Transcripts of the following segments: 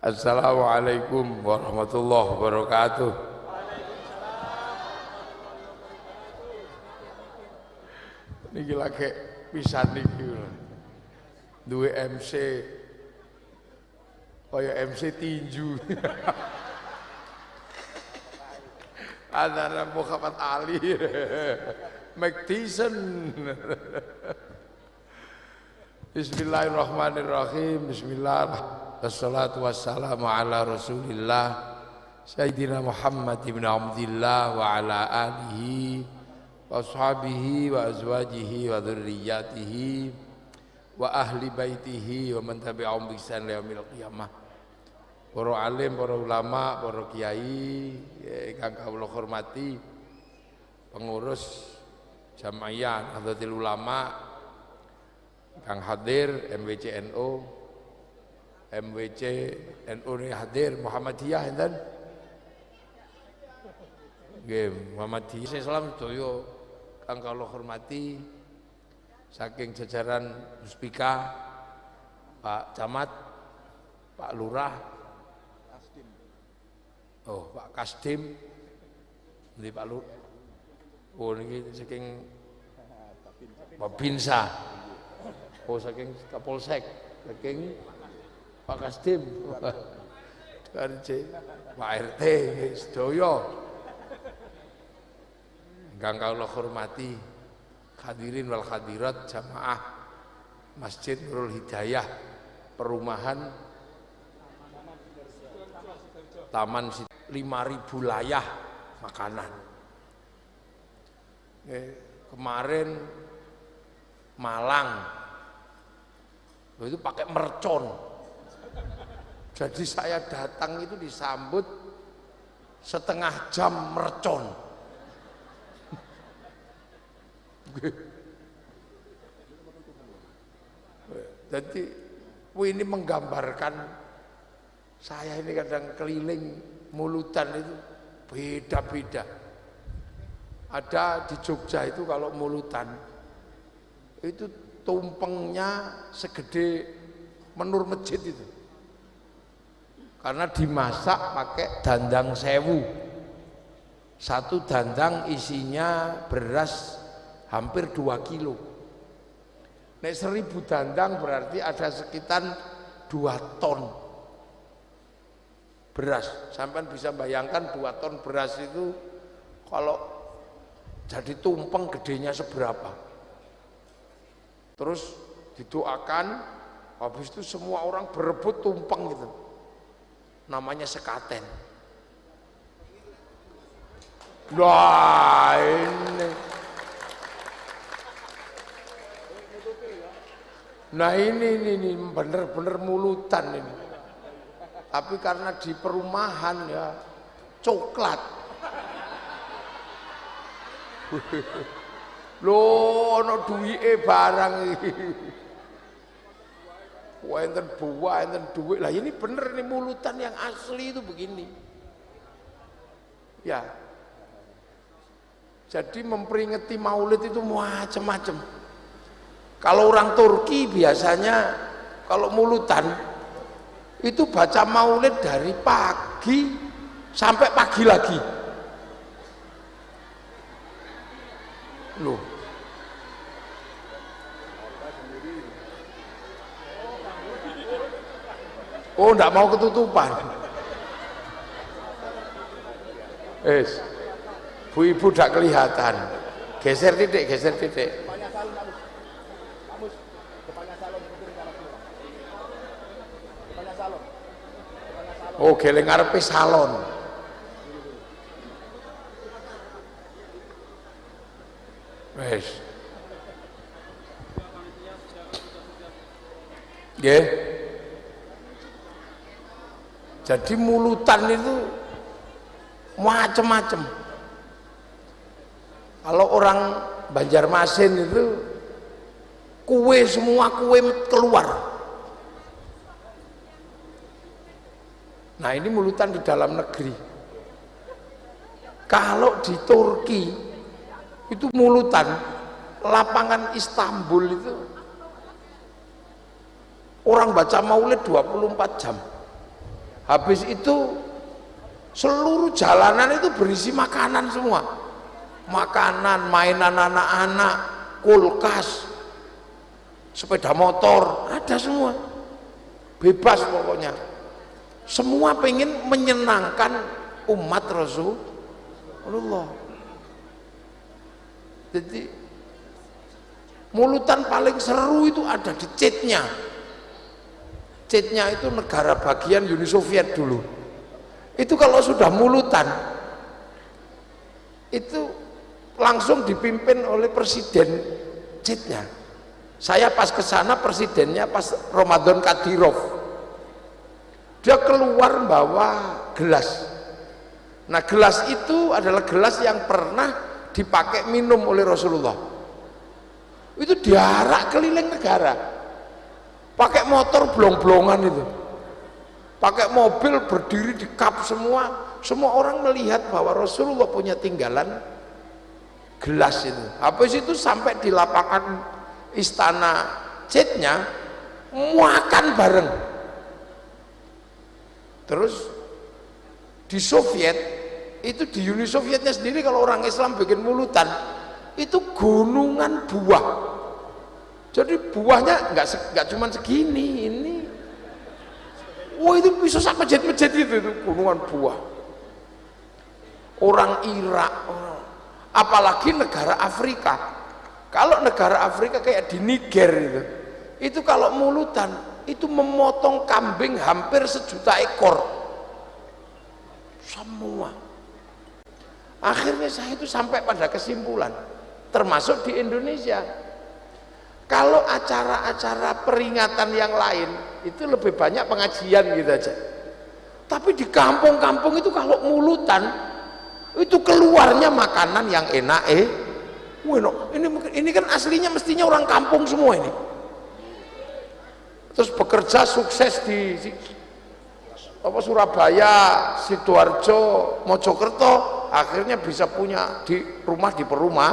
Assalamualaikum warahmatullahi wabarakatuh. Niki lagi pisan niki duwe MC kaya MC tinju. Antara Muhammad Ali, Mike Tyson. Bismillahirrahmanirrahim. Bismillah. Wassalatu wassalamu ala Rasulillah Sayyidina Muhammad ibn Abdillah wa ala alihi wa ashabihi wa azwajihi wa dzurriyyatihi wa ahli baitihi wa man tabi'ahum bi ihsan ila yaumil qiyamah. Para alim, para ulama, para kiai ingkang kawula hormati, pengurus Jamaiyah Nahdlatul Ulama kang hadir, MWC NU ini hadir, Muhammadiyah enten nggih Muhammadiyah salam sedaya kang kula hormati saking jajaran Puspika, Pak Camat, Pak Lurah, Pak Kasdim, nggih Pak Lurah. Oh niki saking Babinsa. Oh saking Kapolsek, saking Pak Kasdim, RC, Pak RT, sedaya ingkang kula hormati, hadirin wal hadirat jamaah Masjid Nurul Hidayah, perumahan Taman 5.000 layah makanan. Kemarin Malang itu pakai mercon. Jadi saya datang itu disambut setengah jam mercon. Jadi ini menggambarkan saya ini kadang keliling mulutan itu beda-beda. Ada di Jogja itu kalau mulutan itu tumpengnya segede menur masjid itu. Karena dimasak pakai dandang sewu. Satu dandang isinya beras hampir 2 kilo. Nek 1000 dandang berarti ada sekitar 2 ton beras. Sampai bisa bayangkan 2 ton beras itu kalau jadi tumpeng gedenya seberapa. Terus didoakan, habis itu semua orang berebut tumpeng gitu. Namanya sekaten. Wah ini. Nah ini bener-bener mulutan ini. Tapi karena di perumahan ya coklat. Loh, ono duwike barang iki. Enten buah, enten duit. Lah ini bener nih mulutan yang asli itu begini. Ya. Jadi memperingati Maulid itu macam-macam. Kalau orang Turki biasanya kalau mulutan itu baca Maulid dari pagi sampai pagi lagi. Loh. Oh, enggak mau ketutupan. Bu ibu enggak kelihatan. Geser titik, geser titik. Oh, geleng ngarepe salon. Wes. Nggih. Jadi mulutan itu macam-macam. Kalau orang Banjarmasin itu kue semua kue keluar. Nah ini mulutan di dalam negeri. Kalau di Turki itu mulutan lapangan Istanbul itu orang baca Maulid 24 jam. Habis itu seluruh jalanan itu berisi makanan semua, makanan, mainan anak-anak, kulkas, sepeda motor, ada semua, bebas pokoknya. Semua pengen menyenangkan umat Rasulullah. Jadi mulutan paling seru itu ada di Chetnya. Chetnya itu negara bagian Uni Soviet dulu. Itu kalau sudah mulutan itu langsung dipimpin oleh presiden Chetnya. Saya pas ke sana presidennya pas Ramadan Kadyrov. Dia keluar bawa gelas. Nah, gelas itu adalah gelas yang pernah dipakai minum oleh Rasulullah. Itu diarak keliling negara. Pakai motor blong-blongan itu. Pakai mobil berdiri di kap semua. Semua orang melihat bahwa Rasulullah punya tinggalan gelas itu. Habis itu sampai di lapangan istana Chetnya makan bareng. Terus di Soviet itu, di Uni Sovietnya sendiri kalau orang Islam bikin mulutan itu gunungan buah. Jadi buahnya nggak cuma segini ini. Wah, itu bisa sampai masjid-masjid itu gunungan buah. Orang Irak, apalagi negara Afrika. Kalau negara Afrika kayak di Niger itu kalau mulutan itu memotong kambing hampir 1 juta ekor semua. Akhirnya saya itu sampai pada kesimpulan, termasuk di Indonesia, kalau acara-acara peringatan yang lain itu lebih banyak pengajian gitu aja, tapi di kampung-kampung itu kalau mulutan itu keluarnya makanan yang enak. Ini kan aslinya mestinya orang kampung semua ini, terus bekerja sukses di Surabaya, Sidoarjo, Mojokerto, akhirnya bisa punya di rumah di perumah.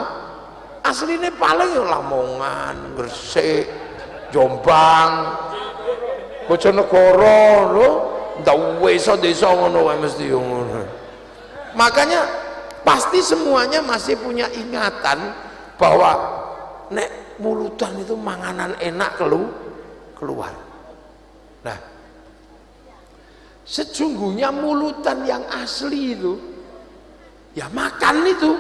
Aslinya paling Lamongan, Gresik, Jombang, Bojonegoro lho, ndak desa ngono wae mesti ngono. Makanya pasti semuanya masih punya ingatan bahwa nek mulutan itu manganan enak keluar. Nah, sesungguhnya mulutan yang asli itu ya makan itu.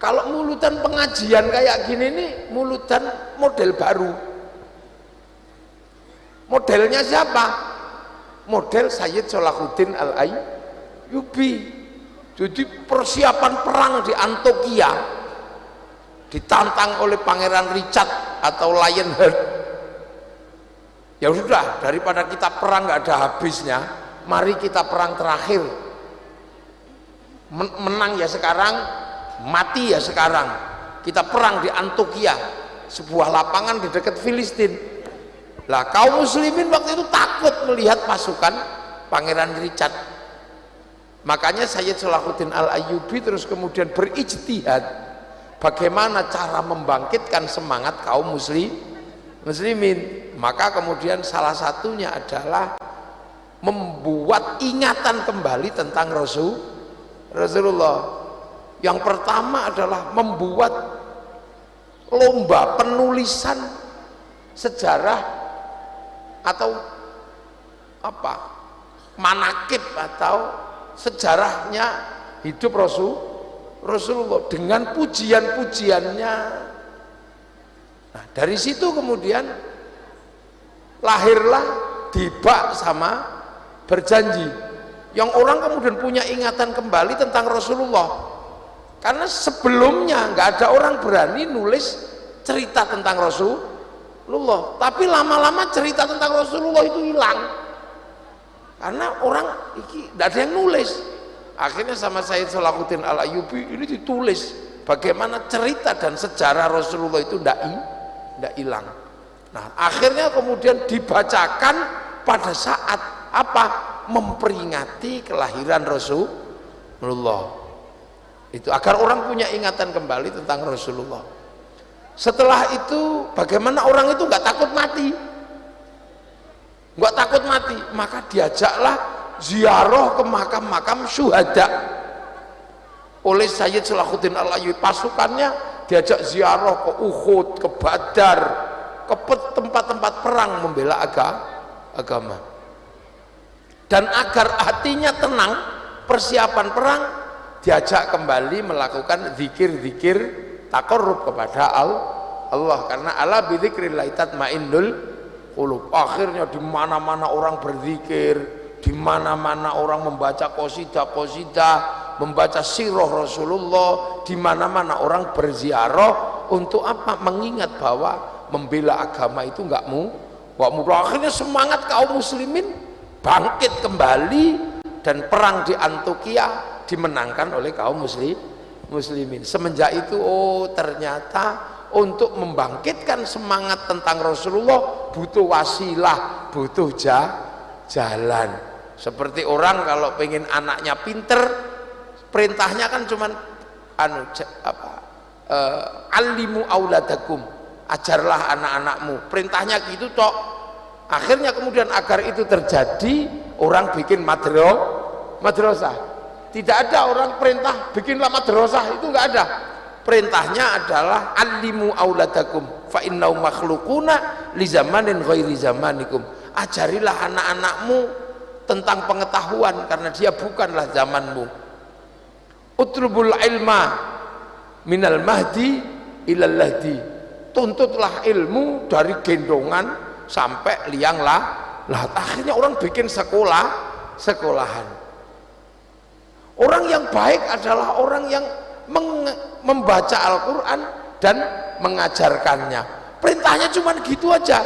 Kalau mulutan pengajian kayak gini nih mulutan model baru. Modelnya siapa? Model Sayyid Salahuddin Al-Ayyubi. Jadi persiapan perang di Antokia ditantang oleh Pangeran Richard atau Lionheart. Ya sudah, daripada kita perang nggak ada habisnya, mari kita perang terakhir. Menang ya sekarang, mati ya sekarang. Kita perang di Antokia, sebuah lapangan di dekat Filistin. Lah kaum muslimin waktu itu takut melihat pasukan Pangeran Richard. Makanya Sayyid Salahuddin Al-Ayyubi terus kemudian berijtihad bagaimana cara membangkitkan semangat kaum muslimin. Maka kemudian salah satunya adalah membuat ingatan kembali tentang Rasulullah. Yang pertama adalah membuat lomba penulisan sejarah atau manakib atau sejarahnya hidup Rasulullah dengan pujian-pujiannya. Nah, dari situ kemudian lahirlah Dibak sama Berjanji, yang orang kemudian punya ingatan kembali tentang Rasulullah. Karena sebelumnya nggak ada orang berani nulis cerita tentang Rasulullah, tapi lama-lama cerita tentang Rasulullah itu hilang karena orang nggak ada yang nulis. Akhirnya sama Sayyid Salahuddin Al-Ayyubi ini ditulis bagaimana cerita dan sejarah Rasulullah itu tidak hilang. Nah, akhirnya kemudian dibacakan pada saat memperingati kelahiran Rasulullah. Itu agar orang punya ingatan kembali tentang Rasulullah. Setelah itu bagaimana orang itu nggak takut mati. nggak takut mati, maka diajaklah ziarah ke makam-makam syuhada oleh Sayyid Salahuddin Al-Ayyubi. Pasukannya diajak ziarah ke Uhud, ke Badar, ke tempat-tempat perang membela agama. Dan agar hatinya tenang, persiapan perang, diajak kembali melakukan zikir-zikir taqarrub kepada Allah, karena ala bidzikrillah tatmainnul qulub. Akhirnya di mana-mana orang berzikir, di mana-mana orang membaca qasidah, membaca sirah Rasulullah, di mana-mana orang berziarah untuk apa? Mengingat bahwa membela agama itu enggak mudah. Akhirnya semangat kaum muslimin bangkit kembali, dan perang di Antokia dimenangkan oleh kaum muslimin. Semenjak itu, oh ternyata untuk membangkitkan semangat tentang Rasulullah butuh wasilah, butuh jalan. Seperti orang kalau pengen anaknya pinter, perintahnya kan cuman alimu auladakum, ajarlah anak-anakmu, perintahnya gitu tok. Akhirnya kemudian agar itu terjadi, orang bikin madrasah. Tidak ada orang perintah bikinlah madrasah, itu enggak ada. Perintahnya adalah alimu auladakum fa innau makhluquna li zamanin ghairi zamanikum. Ajarilah anak-anakmu tentang pengetahuan karena dia bukanlah zamanmu. Utlubul ilma minal mahdi ilal lahdi. Tuntutlah ilmu dari gendongan sampai liang lahat. Akhirnya orang bikin sekolahan. Orang yang baik adalah orang yang membaca Al-Quran dan mengajarkannya. Perintahnya cuma gitu aja.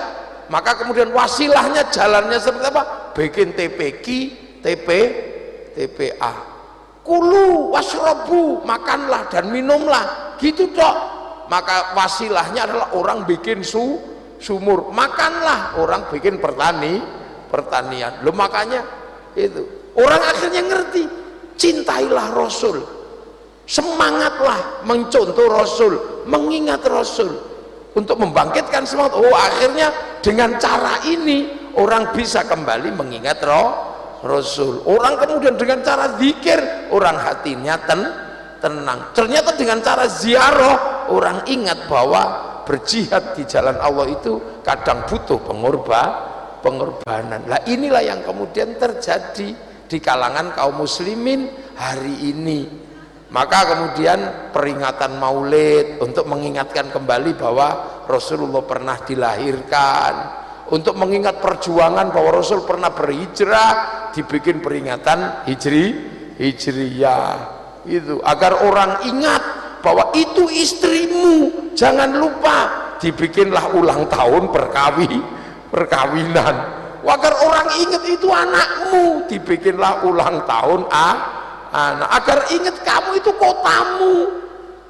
Maka kemudian wasilahnya, jalannya seperti apa? Bikin TPQ, TPA. Kulu wasrobu, makanlah dan minumlah, gitu dok. Maka wasilahnya adalah orang bikin sumur, makanlah, orang bikin pertanian. Loh, makanya itu orang akhirnya ngerti, cintailah Rasul, semangatlah mencontoh Rasul, mengingat Rasul untuk membangkitkan semangat. Oh, akhirnya dengan cara ini orang bisa kembali mengingat Rasul. Orang kemudian dengan cara zikir, orang hatinya tenang. Ternyata dengan cara ziarah, orang ingat bahwa berjihad di jalan Allah itu kadang butuh pengorbanan. Lah inilah yang kemudian terjadi di kalangan kaum muslimin hari ini. Maka kemudian peringatan Maulid untuk mengingatkan kembali bahwa Rasulullah pernah dilahirkan, untuk mengingat perjuangan bahwa Rasul pernah berhijrah, dibikin peringatan hijriyah itu agar orang ingat bahwa itu istrimu, jangan lupa, dibikinlah ulang tahun perkawinan. Agar orang ingat itu anakmu, dibikinlah ulang tahun anak. Agar ingat kamu itu kotamu,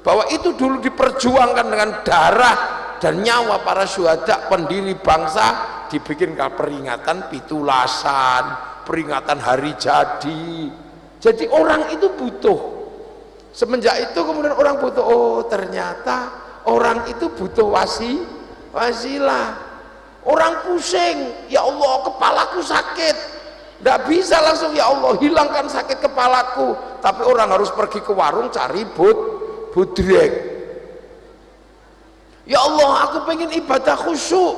bahwa itu dulu diperjuangkan dengan darah dan nyawa para syuhada pendiri bangsa, dibikinkan peringatan pitulasan, peringatan hari jadi. Jadi orang itu butuh. Semenjak itu kemudian orang butuh, oh ternyata orang itu butuh wasilah. Orang pusing, ya Allah kepalaku sakit, tidak bisa langsung ya Allah hilangkan sakit kepalaku, tapi orang harus pergi ke warung cari budrek. Ya Allah aku pengen ibadah khusyuk,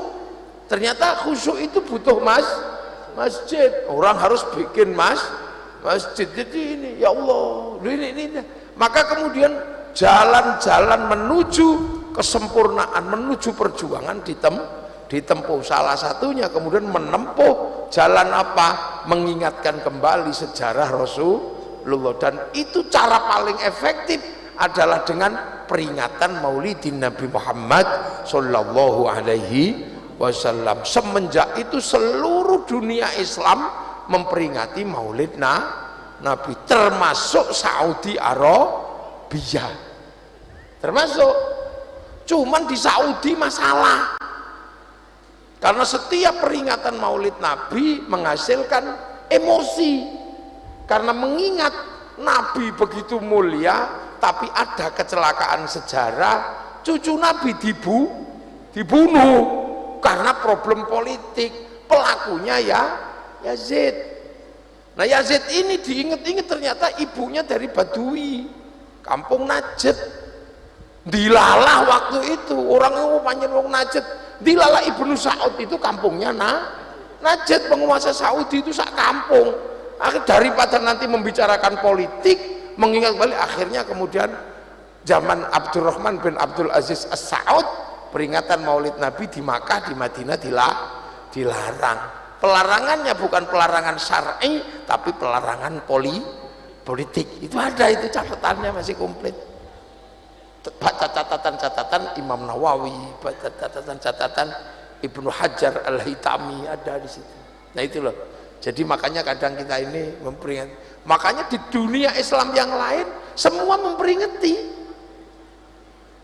ternyata khusyuk itu butuh masjid. Orang harus bikin masjid. Jadi ini ya Allah ini. Maka kemudian jalan-jalan menuju kesempurnaan, menuju perjuangan ditempuh. Salah satunya kemudian menempuh jalan apa? Mengingatkan kembali sejarah Rasulullah. Dan itu cara paling efektif adalah dengan peringatan Maulidin Nabi Muhammad Sallallahu Alaihi Wasallam. Semenjak itu seluruh dunia Islam memperingati Maulid Nabi, termasuk Saudi Arabia, termasuk. Cuman di Saudi masalah, karena setiap peringatan Maulid Nabi menghasilkan emosi, karena mengingat Nabi begitu mulia, tapi ada kecelakaan sejarah, cucu Nabi dibunuh karena problem politik. pelakunya ya Yazid. Nah Yazid ini diinget-inget ternyata ibunya dari Badui, kampung Najd. Dilalah waktu itu orang yang panjang wong Najd. Dilalah Ibnu Saud itu kampungnya Najd, penguasa Saudi itu sak kampung. Daripada nanti membicarakan politik, mengingat balik, akhirnya kemudian zaman Abdurrahman bin Abdul Aziz As-Saud, peringatan Maulid Nabi di Makkah, di Madinah dilarang. Pelarangannya bukan pelarangan syar'i, tapi pelarangan politik. Itu ada, itu catatannya masih komplit. Baca catatan-catatan Imam Nawawi, baca catatan Ibnu Hajar Al-Hitami ada di situ. Nah itu loh. Jadi makanya kadang kita ini memperingati. Makanya di dunia Islam yang lain semua memperingati.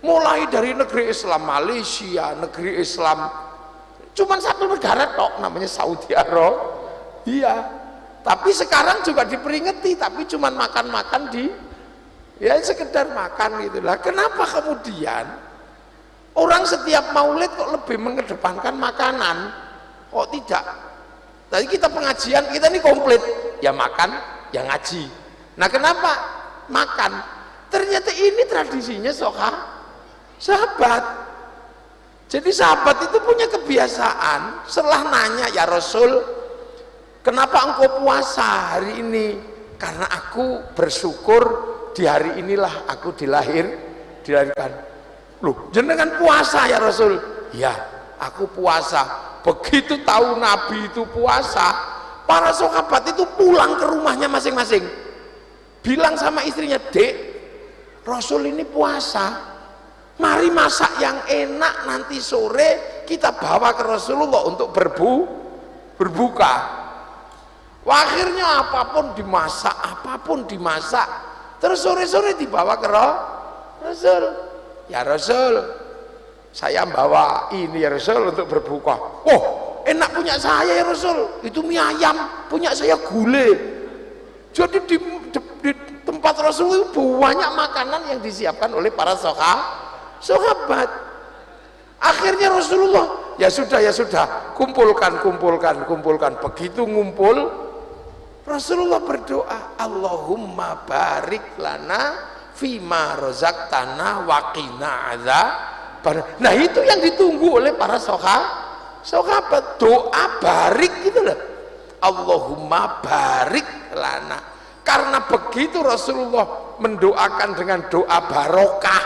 Mulai dari negeri Islam Malaysia, negeri Islam cuman satu negara tok namanya Saudi Arabia. Tapi sekarang juga diperingati, tapi cuman makan-makan ya sekedar makan gitulah. Kenapa kemudian orang setiap maulid kok lebih mengedepankan makanan? Kok tidak? Tadi kita pengajian, kita ini komplit, ya makan, ya ngaji. Nah kenapa makan? Ternyata ini tradisinya sahabat. Jadi sahabat itu punya kebiasaan, setelah nanya, ya Rasul, kenapa engkau puasa hari ini? Karena aku bersyukur di hari inilah aku dilahirkan. Loh, jenengan puasa ya Rasul? Ya, aku puasa. Begitu tahu Nabi itu puasa, para sahabat itu pulang ke rumahnya masing-masing. Bilang sama istrinya, Dek, Rasul ini puasa. Mari masak yang enak, nanti sore kita bawa ke Rasulullah untuk berbuka. Wah, akhirnya apapun dimasak, terus sore-sore dibawa ke Rasul. Ya Rasul, saya bawa ini ya Rasul untuk berbuka. Oh, enak punya saya ya Rasul, itu mie ayam, punya saya gulai. Jadi di tempat Rasul itu banyak makanan yang disiapkan oleh para sahabat. Akhirnya Rasulullah, ya sudah, kumpulkan. Begitu ngumpul, Rasulullah berdoa, Allahumma barik lana fima rozaqtana wa qina adzaban. Nah itu yang ditunggu oleh para sahabat, doa barik gitu loh. Allahumma barik lana. Karena begitu Rasulullah mendoakan dengan doa barokah,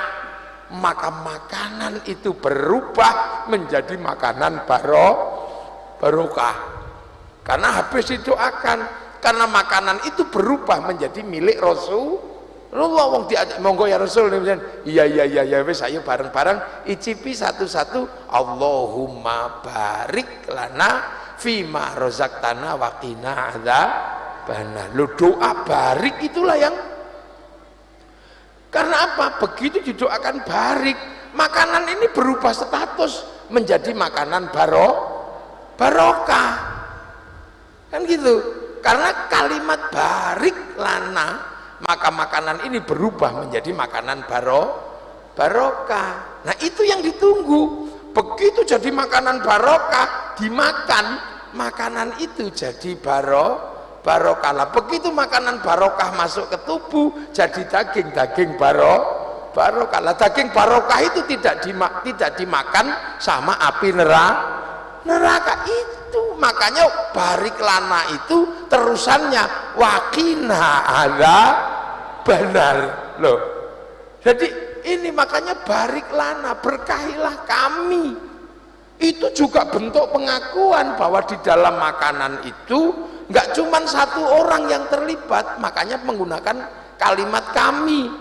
maka makanan itu berubah menjadi makanan barokah. Karena habis didoakan, karena makanan itu berubah menjadi milik Rasulullah. Wong diajak monggo ya Rasul, iya wis ayo bareng-bareng icipi satu-satu. Allahumma barik lana fima rozaqtana wa qina adzabannar. Lo doa barik itulah yang, karena apa? Begitu didoakan barik, makanan ini berubah status menjadi makanan barokah. Kan gitu. Karena kalimat barik lana, maka makanan ini berubah menjadi makanan barokah. Nah itu yang ditunggu. Begitu jadi makanan barokah, dimakan, makanan itu jadi barokah lah. Begitu makanan barokah masuk ke tubuh, jadi daging barokah lah. Daging barokah itu tidak dimakan sama api neraka itu. Makanya barik lana itu terusannya waqina adzabannar loh. Jadi ini makanya barik lana, berkahilah kami. Itu juga bentuk pengakuan bahwa di dalam makanan itu nggak cuma satu orang yang terlibat, makanya menggunakan kalimat kami,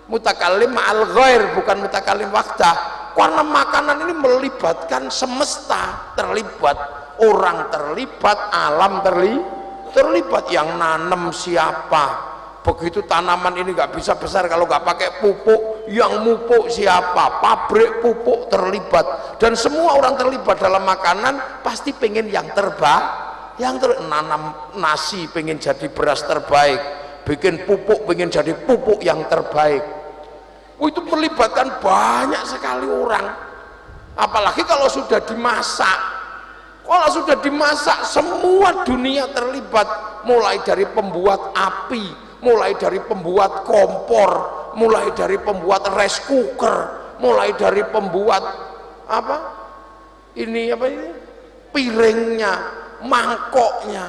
mutakalim ma'al ghair, bukan mutakalim wahdah. Karena makanan ini melibatkan semesta, terlibat orang, terlibat alam, terlibat. Yang nanam siapa? Begitu tanaman ini nggak bisa besar kalau nggak pakai pupuk, yang mupuk siapa? Pabrik pupuk terlibat. Dan semua orang terlibat dalam makanan pasti pengen yang terbaik. Nanam nasi pengen jadi beras terbaik, bikin pupuk pengen jadi pupuk yang terbaik. Itu melibatkan banyak sekali orang. Apalagi kalau sudah dimasak, Kalau sudah dimasak, semua dunia terlibat, mulai dari pembuat api, mulai dari pembuat kompor, mulai dari pembuat rice cooker, mulai dari pembuat apa ini piringnya, mangkoknya,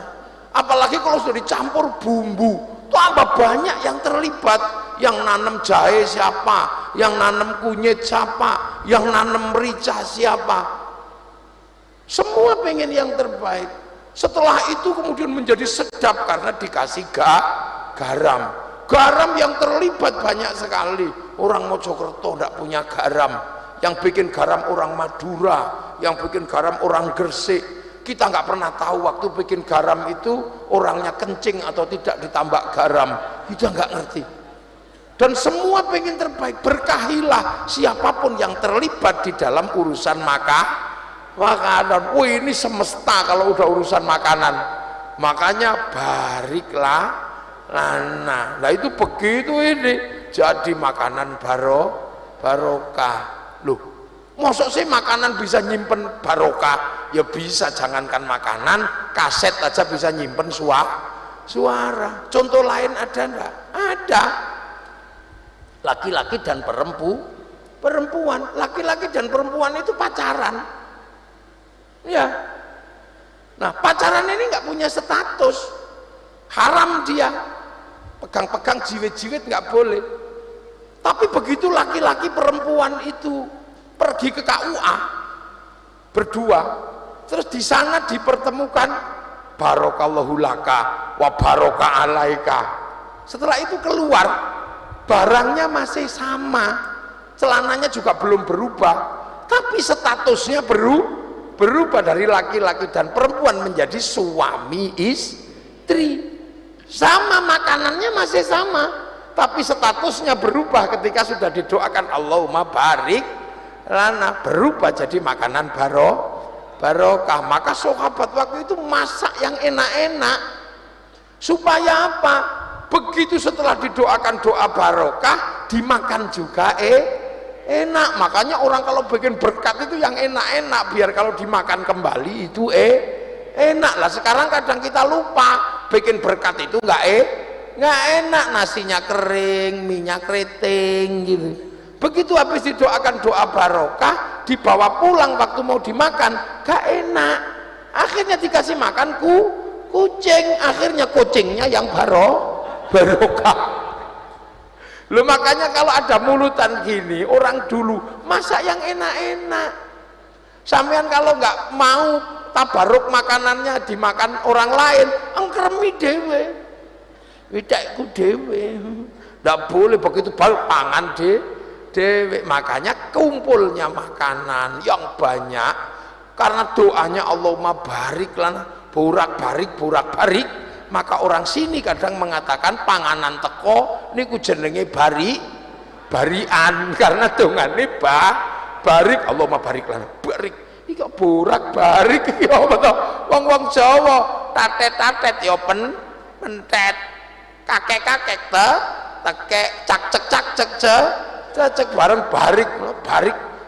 apalagi kalau sudah dicampur bumbu, tambah banyak yang terlibat. Yang nanam jahe siapa, yang nanam kunyit siapa, yang nanam merica siapa, semua pengen yang terbaik. Setelah itu kemudian menjadi sedap karena dikasih garam. Garam yang terlibat banyak sekali. Orang Mojokerto tidak punya garam, yang bikin garam orang Madura, yang bikin garam orang Gresik. Kita nggak pernah tahu waktu bikin garam itu orangnya kencing atau tidak ditambah garam, kita nggak ngerti. Dan semua pengen terbaik. Berkahilah siapapun yang terlibat di dalam urusan makanan. Wih, ini semesta kalau udah urusan makanan. Makanya bariklah lana. Nah itu begitu ini jadi makanan barokah. Loh, mosok sih makanan bisa nyimpen barokah? Ya bisa, jangankan makanan, kaset aja bisa nyimpen suara. Contoh lain ada enggak? Ada. Laki-laki dan perempuan, laki-laki dan perempuan itu pacaran, ya. Nah pacaran ini nggak punya status, haram dia, pegang-pegang jiwit-jiwit nggak boleh. Tapi begitu laki-laki perempuan itu pergi ke KUA berdua, terus di sana dipertemukan, barokallahu laka wa barokah alaika. Setelah itu keluar, barangnya masih sama, celananya juga belum berubah, tapi statusnya berubah dari laki-laki dan perempuan menjadi suami istri. Sama makanannya masih sama, tapi statusnya berubah ketika sudah didoakan Allahumma barik lana, berubah jadi makanan barokah. Maka sahabat waktu itu masak yang enak-enak supaya apa? Begitu setelah didoakan doa barokah, dimakan juga enak. Makanya orang kalau bikin berkat itu yang enak-enak, biar kalau dimakan kembali itu enak lah. Sekarang kadang kita lupa, bikin berkat itu nggak enak, nasinya kering, minyak keriting gitu. Begitu habis didoakan doa barokah, dibawa pulang waktu mau dimakan nggak enak, akhirnya dikasih makan kucing, akhirnya kucingnya yang barokah. Loh, makanya kalau ada mulutan gini, orang dulu masak yang enak-enak. Sampean kalau nggak mau tabaruk makanannya dimakan orang lain, engkremi dewe, widakku dewe, nggak boleh begitu, baru pangan dewe. Makanya kumpulnya makanan yang banyak karena doanya Allahumma barik lana, burak barik. Maka orang sini kadang mengatakan panganan teko niku jenenge barian, karena dongane barik, Allahumma barik lana, barik iki burak barik ya apa to, wong Jawa tatet ya pentet, kakek tekek cak bareng barik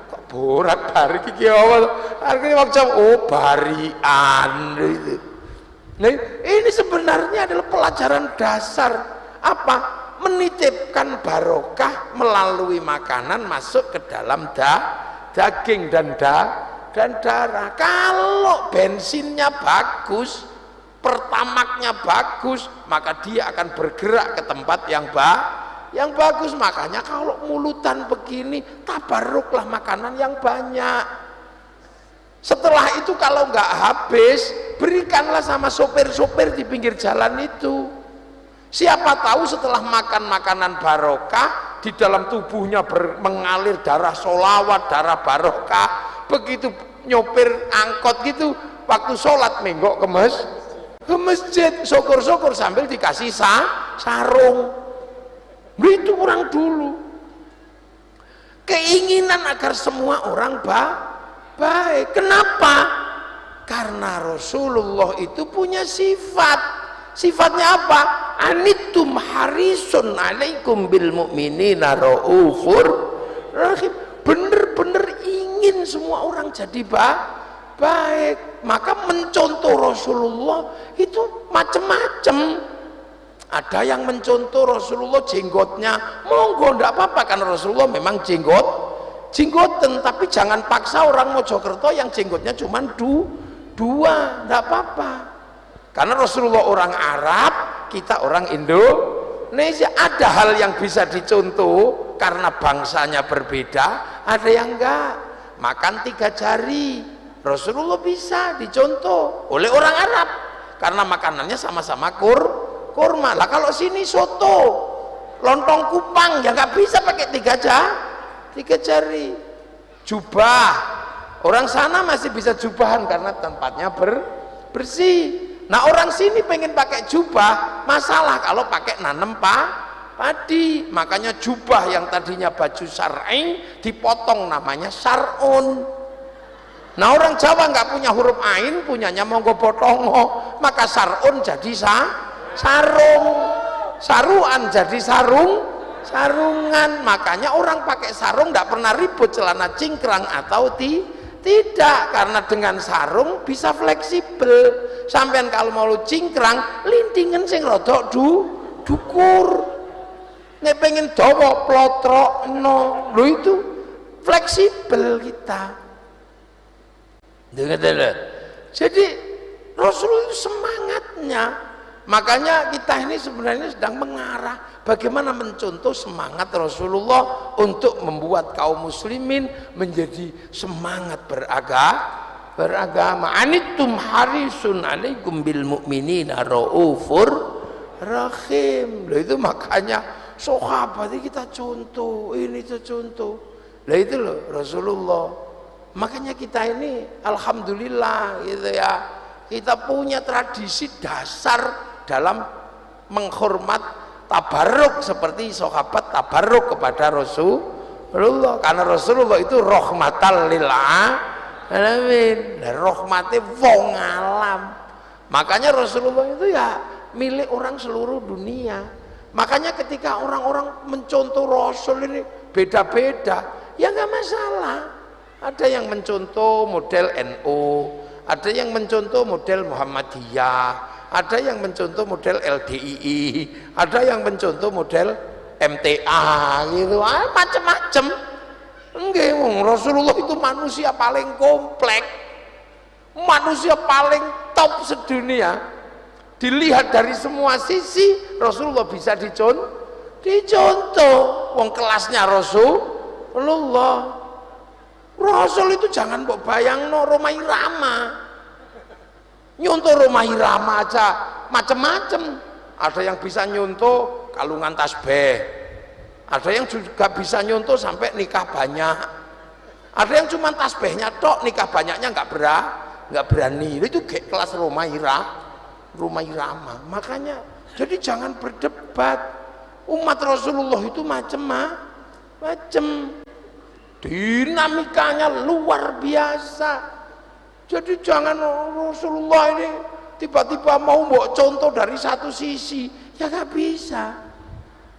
kok burak barik iki apa to, artinya wong Jawa oh barian itu. Nah, ini sebenarnya adalah pelajaran dasar apa? Menitipkan barokah melalui makanan masuk ke dalam daging dan darah. Kalau bensinnya bagus, pertamaknya bagus, maka dia akan bergerak ke tempat yang bagus. Makanya kalau mulutan begini, tabaruklah makanan yang banyak. Setelah itu kalau nggak habis, berikanlah sama sopir-sopir di pinggir jalan itu. Siapa tahu setelah makan makanan barokah, di dalam tubuhnya mengalir darah solawat, darah barokah. Begitu nyopir angkot gitu, waktu sholat menggok ke masjid, syukur-syukur sambil dikasih sarung. Begitu orang dulu. Keinginan agar semua orang baik. Kenapa? Karena Rasulullah itu punya sifatnya apa? Anittum harisun alaikum bil mu'minina raufur rahim. Bener-bener ingin semua orang jadi baik. maka mencontoh Rasulullah itu macam-macam. Ada yang mencontoh Rasulullah jenggotnya, monggo ndak apa-apa karena Rasulullah memang jenggoten, tapi jangan paksa orang Mojokerto yang jenggotnya cuma dua, ndak apa-apa. Karena Rasulullah orang Arab, kita orang Indonesia. Ada hal yang bisa dicontoh karena bangsanya berbeda, ada yang enggak. Makan 3 jari, Rasulullah bisa dicontoh oleh orang Arab karena makanannya sama-sama kurma. Lah kalau sini soto, lontong kupang, ya nggak bisa pakai 3 jari. Jubah, orang sana masih bisa jubahan karena tempatnya bersih. Nah orang sini pengen pakai jubah, masalah kalau pakai nanem padi. Makanya jubah yang tadinya baju syar'i dipotong namanya sar'un. Nah orang Jawa nggak punya huruf ain, punyanya monggo potongo, maka sar'un jadi sarung, saruan jadi sarungan. Makanya orang pakai sarung nggak pernah ribut celana cingkrang atau tidak, karena dengan sarung bisa fleksibel. Sampean kalau mau cingkrang lintingan sing rodok dukur, nek pengen dawa plotrok no, lo itu fleksibel kita. Jadi Rasulullah itu semangatnya. Makanya kita ini sebenarnya sedang mengarah bagaimana mencontoh semangat Rasulullah untuk membuat kaum muslimin menjadi semangat beragama. Anittum harisun alaikum bil mu'minina raufur rahim. Loh itu makanya sahabat kita contoh, ini tuh contoh. Lah itu loh Rasulullah. Makanya kita ini alhamdulillah gitu ya. Kita punya tradisi dasar dalam menghormat tabarruk seperti sahabat tabarruk kepada Rasulullah, karena Rasulullah itu rahmatan lil alamin, rahmati wong alam. Makanya Rasulullah itu ya milik orang seluruh dunia. Makanya ketika orang-orang mencontoh Rasul ini beda-beda, ya nggak masalah. Ada yang mencontoh model NU, ada yang mencontoh model Muhammadiyah, ada yang mencontoh model LDII, ada yang mencontoh model MTA gitu, macam-macam. Enggak, Rasulullah itu manusia paling kompleks, manusia paling top sedunia. Dilihat dari semua sisi, Rasulullah bisa dicontoh. Wong kelasnya Rasulullah. Rasul itu jangan mbok bayangno Rhoma Irama. Nyontoh Rhoma Irama aja macam-macam. Ada yang bisa nyontoh kalungan tasbih, ada yang juga bisa nyontoh sampai nikah banyak, ada yang cuma tasbihnya tok, nikah banyaknya nggak berani. Itu kayak kelas Rhoma Irama. Makanya jadi jangan berdebat. Umat Rasulullah itu macam-macam, dinamikanya luar biasa. Jadi jangan Rasulullah ini tiba-tiba mau mbok contoh dari satu sisi, ya nggak bisa.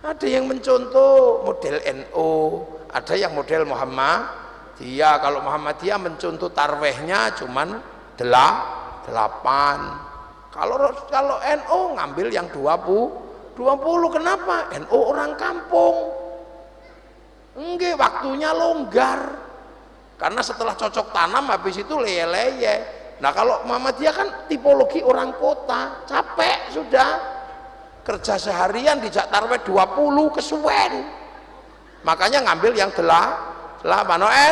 Ada yang mencontoh model NU, ada yang model Muhammadiyah. Kalau Muhammadiyah mencontoh tarwehnya cuman 8. Kalau NU ngambil yang 20. Kenapa? NU orang kampung. Enggak, waktunya longgar. Karena setelah cocok tanam habis itu leye-leye. Nah kalau Muhammadiyah kan tipologi orang kota, capek sudah. Kerja seharian dijak tarweh 20 kesuwen. Makanya ngambil yang 8.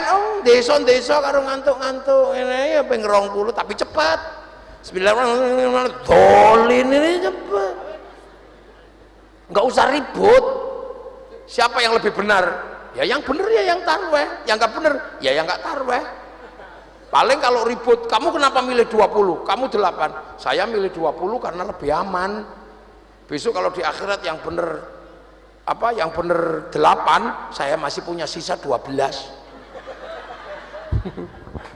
NU desa-desa karo ngantuk-ngantuk. Ini ya ping 20 tapi cepat. 9 dolin ini cepat. Enggak usah ribut. Siapa yang lebih benar? Ya yang bener ya yang tarweh, yang nggak bener ya yang nggak tarweh. Paling kalau ribut, kamu kenapa milih 20? Kamu 8. Saya milih 20 karena lebih aman. Besok kalau di akhirat yang bener yang bener 8, saya masih punya sisa 12.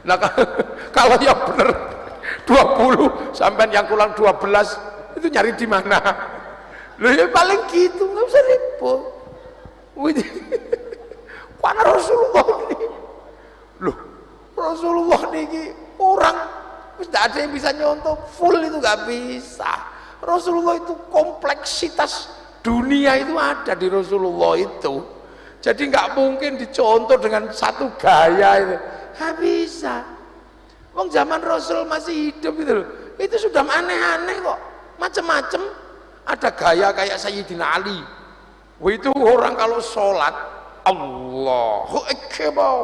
Nah kalau yang bener 20 sampai yang kurang 12 itu nyari di mana? Loh ya paling gitu, nggak usah ribut. Karena Rasulullah ini, loh Rasulullah ini orang Tidak ada yang bisa nyontoh full, itu nggak bisa. Rasulullah itu kompleksitas dunia itu ada di Rasulullah itu. Jadi nggak mungkin dicontoh dengan satu gaya itu, nggak bisa. Wong zaman Rasul masih hidup itu loh, itu sudah aneh-aneh kok, macam-macam. Ada gaya kayak Sayyidina Ali. Itu orang kalau sholat, Allahu Akbar,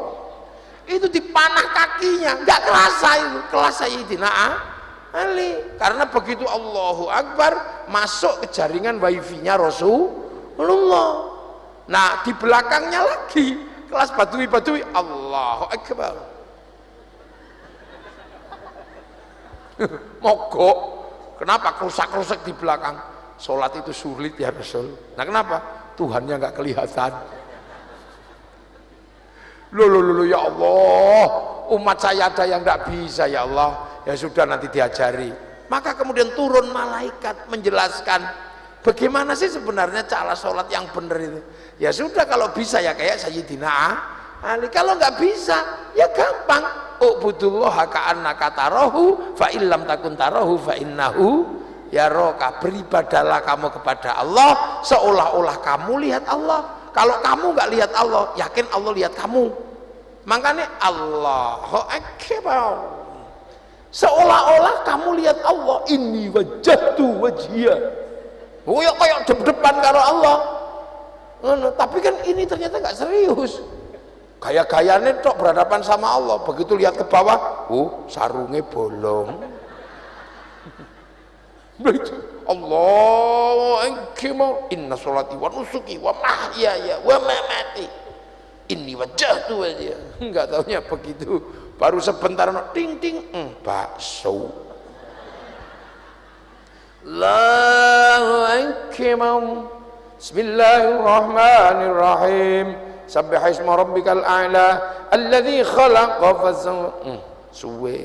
itu dipanah kakinya, nggak kerasa itu kelas Sayyidina Ali. Karena begitu Allahu Akbar masuk ke jaringan wifi-nya Rasulullah. Nah di belakangnya lagi kelas badui-badui, Allahu Akbar. Mogok. Kenapa? Kerusak-kerusak di belakang. Sholat itu sulit ya Rasul. Nah kenapa? Tuhannya nggak kelihatan. Loh ya Allah, umat saya ada yang nggak bisa ya Allah. Ya sudah, nanti diajari. Maka kemudian turun malaikat menjelaskan bagaimana sih sebenarnya cara sholat yang benar itu. Ya sudah, kalau bisa ya kayak Sayyidina Ali. Kalau nggak bisa ya gampang. Ubudullaha ka'annaka tarahu fa illam takun tarahu fa innahu yaraka. Beribadalah kamu kepada Allah seolah-olah kamu lihat Allah. Kalau kamu nggak lihat Allah, yakin Allah lihat kamu. Makanya Allahu Akbar, seolah-olah kamu lihat Allah. Inni wajjahtu wajhiya, kayak depan karo Allah. Tapi kan ini ternyata nggak serius. Gaya-gayanya tok berhadapan sama Allah. Begitu lihat ke bawah, sarungnya bolong. Begitu Allahu Akbar, inna sholati wa nusuki wa mahyaya wa mamati inni wajjahtu wajhiya. Enggak taunya begitu, baru sebentar ting ting bakso. Allahu Akbar. Bismillahirrahmanirrahim. Sabbih isma rabbikal a'la alladzi khalaqa fasawwa.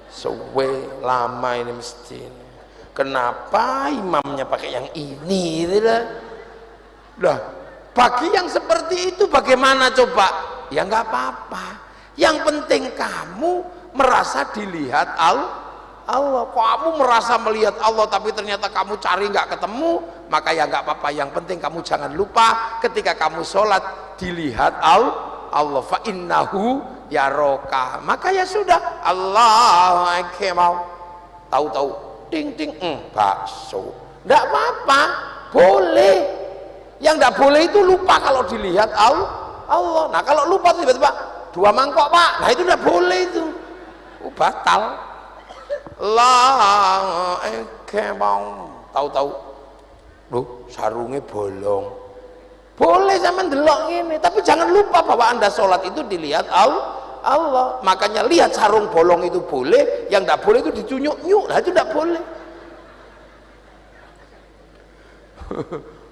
Suwe lama ini mesti. Kenapa imamnya pakai yang ini? Lah, bagi yang seperti itu bagaimana coba? Ya nggak apa-apa. Yang penting kamu merasa dilihat Allah. Kamu merasa melihat Allah tapi ternyata kamu cari nggak ketemu, maka ya nggak apa-apa. Yang penting kamu jangan lupa ketika kamu sholat dilihat Allah. Fa innahu yaroka. Maka ya sudah, Allahu Akbar. Tahu-tahu ting ting bakso. Nggak apa-apa, boleh. Yang nggak boleh itu lupa kalau dilihat Allah. Nah kalau lupa tiba-tiba 2 mangkok Pak, nah itu nggak boleh itu, batal. Allahu Akbar. Tahu-tahu loh sarungnya bolong. Boleh sama ndelok ini, tapi jangan lupa bahwa Anda sholat itu dilihat Allah. Makanya lihat sarung bolong itu boleh, yang tidak boleh itu dicunyuk-nyuk. Nah itu tidak boleh.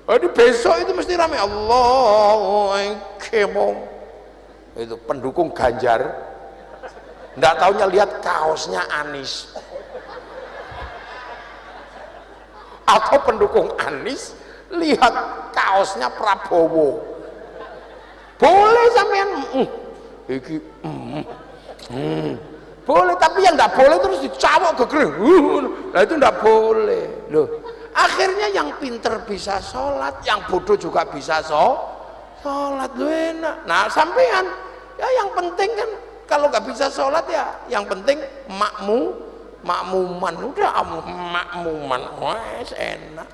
Jadi besok itu mesti ramai Allahu Akbar. Itu pendukung Ganjar, tidak taunya lihat kaosnya Anies. Atau pendukung Anies lihat kaosnya Prabowo. Boleh sampean boleh, tapi yang tidak boleh terus dicawok gegering. Nah itu tidak boleh. Loh, akhirnya yang pinter bisa sholat, yang bodoh juga bisa sholat. Loh enak. Nah sampean ya yang penting kan kalau nggak bisa sholat ya yang penting makmuman, udah makmuman, wes enak.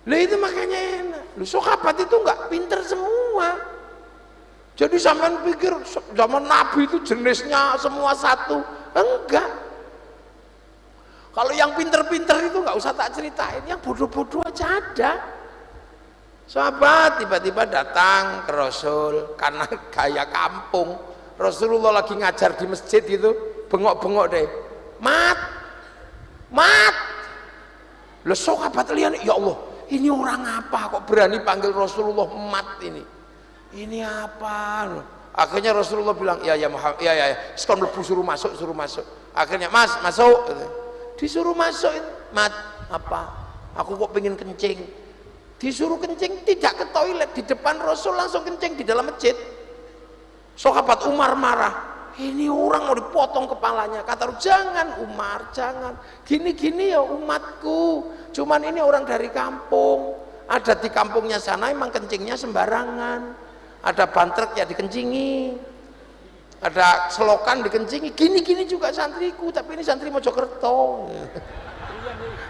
Lah itu makanya enak. Lu sahabat itu nggak pinter semua. Jadi sampean pikir zaman Nabi itu jenisnya semua satu? Enggak. Kalau yang pinter-pinter itu nggak usah tak ceritain, yang bodoh-bodoh aja ada. Sahabat tiba-tiba datang ke Rasul karena gaya kampung. Rasulullah lagi ngajar di masjid itu, bengok-bengok deh. Mat. Loh sahabat lihat, ya Allah, ini orang apa kok berani panggil Rasulullah mat ini? Ini apa? Akhirnya Rasulullah bilang, ya Muhammad, ya, sekarang suruh masuk. Akhirnya Mas masuk, disuruh masuk. Mat, apa? Aku kok pengen kencing. Disuruh kencing, tidak ke toilet di depan Rasul, langsung kencing di dalam masjid. Sahabat Umar marah. ini orang mau dipotong kepalanya. Kata Rasul, jangan Umar, jangan. Gini-gini ya umatku. Cuman ini orang dari kampung. Ada di kampungnya sana emang kencingnya sembarangan. Ada bantrek ya dikencingi. Ada selokan dikencingi. Gini-gini juga santriku, tapi ini santri Mojokerto.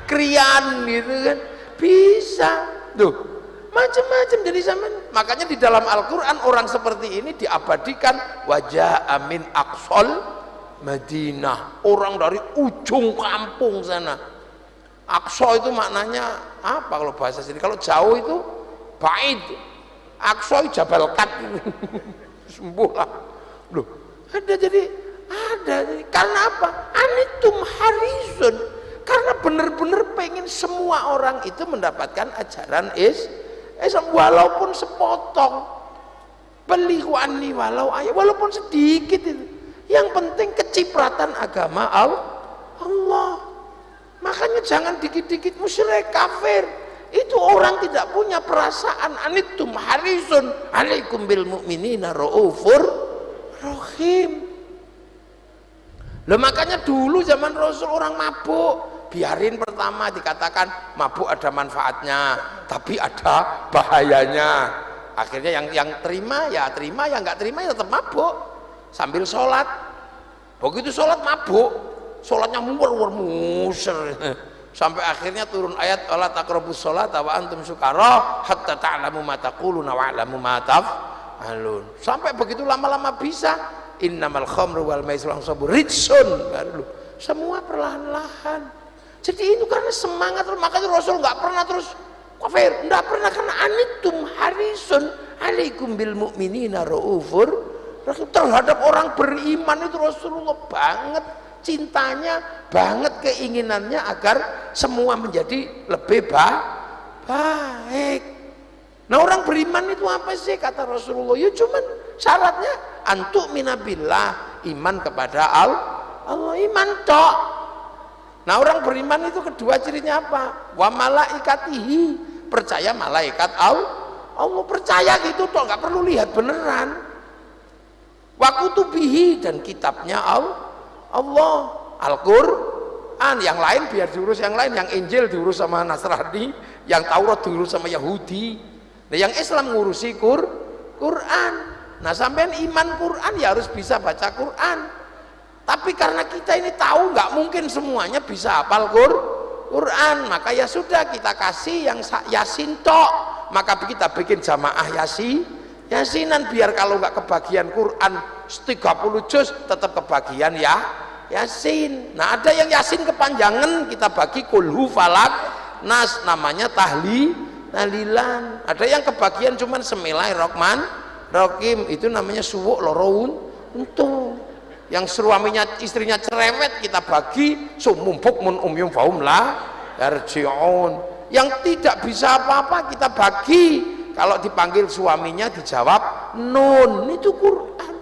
Krian gitu kan. Bisa. Tuh. Macam-macam jadi zaman. Makanya di dalam Al-Quran orang seperti ini diabadikan wajah amin aqsal Madinah, orang dari ujung kampung sana. Aqsa itu maknanya apa kalau bahasa sini? Kalau jauh itu baid. Aqsa Jabal Kat. Sembuhlah. Loh, ada jadi karena apa? Anitum harisun. Karena benar-benar pengen semua orang itu mendapatkan ajaran Islam walaupun sepotong, beli anni walau ayat, walaupun sedikit itu. Yang penting kecipratan agama Allah. Makanya jangan dikit-dikit musyrik kafir. Itu orang tidak punya perasaan. Anittum harisun alaikum bil mu'minina raufur rahim. Loh, makanya dulu zaman Rasul orang mabuk. Biarin pertama dikatakan mabuk ada manfaatnya, tapi ada bahayanya. Akhirnya yang terima ya terima, yang nggak terima ya tetap mabuk sambil sholat. Begitu sholat mabuk, sholatnya muser sampai akhirnya turun ayat wala taqrabus sholata wa antum sukara hatta ta'lamu ma taquluna wa a'lamu ma taf'alun. Sampai begitu lama-lama bisa innamal khamru wal maisir wal ansab rijsun. Semua perlahan-lahan. Jadi itu karena semangat, makanya Rasul nggak pernah terus kafir, nggak pernah, karena anitum harisun alaikum bil mu'minina raufur rahim. Terhadap orang beriman itu Rasulullah banget cintanya, banget keinginannya agar semua menjadi lebih baik. Nah, orang beriman itu apa sih kata Rasulullah? Ya cuman syaratnya antuk minabillah, iman kepada Allah, iman tok. Nah, orang beriman itu kedua cirinya apa? Wa malaikatihi, percaya malaikat Allah, percaya gitu toh, nggak perlu lihat beneran. Wa kutubihi, dan kitabnya Allah, Al-Qur'an. Yang lain biar diurus yang lain, yang Injil diurus sama Nasrani, yang Taurat diurus sama Yahudi. Nah, yang Islam ngurusi Quran. Nah, sampean iman Quran ya harus bisa baca Quran. Tapi karena kita ini tahu nggak mungkin semuanya bisa hafal Quran, maka ya sudah kita kasih yang Yasin tok. Maka kita bikin jamaah Yasinan, biar kalau nggak kebagian Quran 30 juz tetap kebagian Yasin. Nah, ada yang Yasin kepanjangan, kita bagi kulhu falak nas, namanya tahlilan. Ada yang kebagian cuman semilai Rahman Rahim, itu namanya suwuk loroun untung. Yang suaminya istrinya cerewet kita bagi sumumpuk mun umyum faum la yarji'un. Yang tidak bisa apa-apa kita bagi, kalau dipanggil suaminya dijawab nun, itu Quran.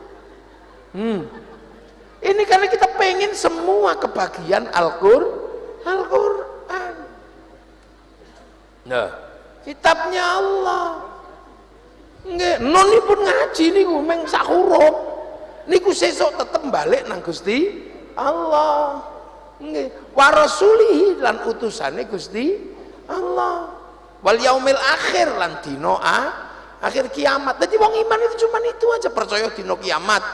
Ini karena kita pengen semua kebagian Al-Quran. Nah, kitabnya Allah. Nggih, nun pun ngaji niku meng sak huruf. Niku sesuk tetep balik nang Gusti Allah. Nggih, wa rasulihi, lan utusane Gusti Allah. Wal yaumil akhir, lan dina akhir kiamat. Jadi wong iman itu cuman itu aja, percaya dina kiamat.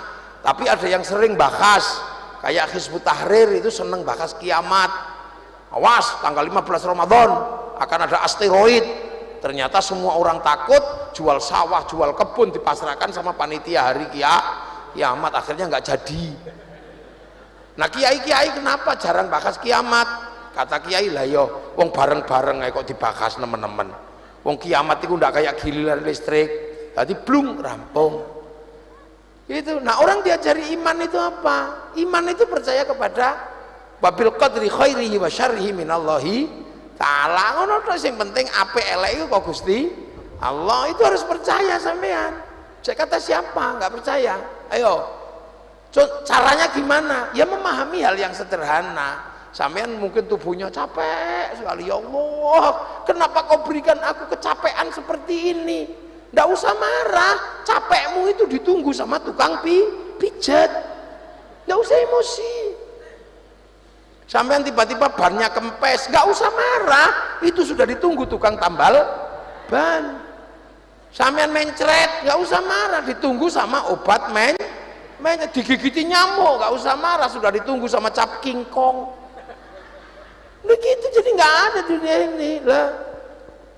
Tapi ada yang sering bahas, kayak Hizbut Tahrir itu seneng bahas kiamat. Awas, tanggal 15 Ramadan akan ada asteroid. Ternyata semua orang takut, jual sawah, jual kebun dipasrahkan sama panitia hari kiamat, akhirnya nggak jadi. Nah, kiai-kiai kenapa jarang bahas kiamat? Kata kiai, lah yo wong bareng-bareng kok dibahas nemen-nemen. Wong kiamat itu ndak kayak giliran listrik, jadi blung rampung. Itu. Nah, orang diajari iman itu apa? Iman itu percaya kepada wabil qadri khairihi wa syarrihi minallahi ta'ala. Ngono tok, sing penting apik elek iku kok Gusti Allah, itu harus percaya sampean. Saya kata siapa nggak percaya? Ayo, caranya gimana? Ya memahami hal yang sederhana. Sampean mungkin tubuhnya capek sekali, ya Allah, kenapa kau berikan aku kecapean seperti ini? Nggak usah marah, capekmu itu ditunggu sama tukang pijat. nggak usah emosi. Sampean tiba-tiba bannya kempes, nggak usah marah, itu sudah ditunggu tukang tambal ban. Sampean mencret, nggak usah marah, ditunggu sama obat digigiti nyamuk, nggak usah marah, sudah ditunggu sama cap King Kong. Begitu, jadi nggak ada dunia ini lah.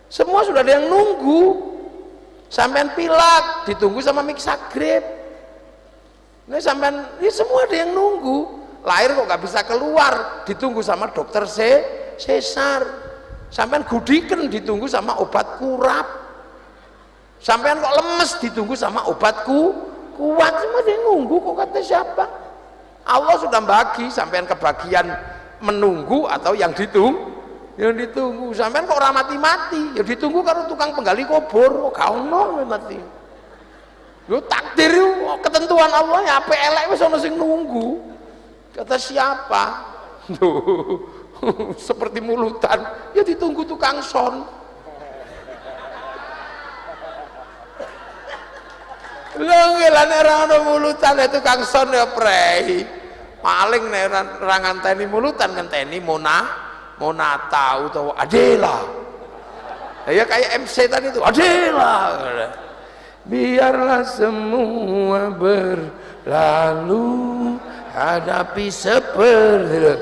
Semua sudah ada yang nunggu. Sampean pilek, ditunggu sama Mixagrip. Ini sampean, ini semua ada yang nunggu. Lahir kok nggak bisa keluar, ditunggu sama dokter sesar. Sampean gudiken, ditunggu sama obat kurap. Sampean kok lemes, ditunggu sama obatku kuat. Semua dia nunggu, kok kata siapa? Allah sudah bagi, sampean kebagian menunggu atau yang ditunggu. Sampean kok ora mati-mati, ya ditunggu karo tukang penggali kubur. Kok gak ono mati. Yo takdir yo ketentuan Allah ya, ape elek wis ono sing nunggu. Kata siapa? Duh, seperti mulutan, ya ditunggu tukang son. Lha nek ora ono mulutan ya tukang son ya prei. Paling nek ora nganteni mulutan ngenteni Monata atau Adela. Ya kayak MC tadi itu Adela. Biarlah semua berlalu, hadapi seperti.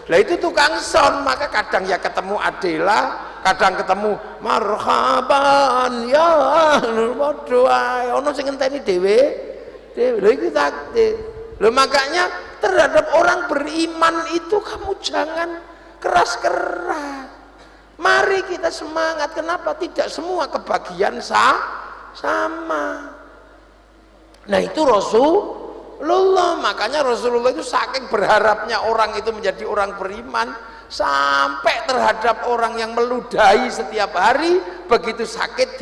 Lah itu tukang son, maka kadang ya ketemu Adela, kadang ketemu marhaban ya padha ae ono sing ngenteni dhewe. Lha iki takdir. Lho makanya terhadap orang beriman itu kamu jangan keras-keras. Mari kita semangat. Kenapa? Tidak semua kebagian sama. Nah itu Rasulullah. Makanya Rasulullah itu saking berharapnya orang itu menjadi orang beriman, sampai terhadap orang yang meludahi setiap hari, begitu sakit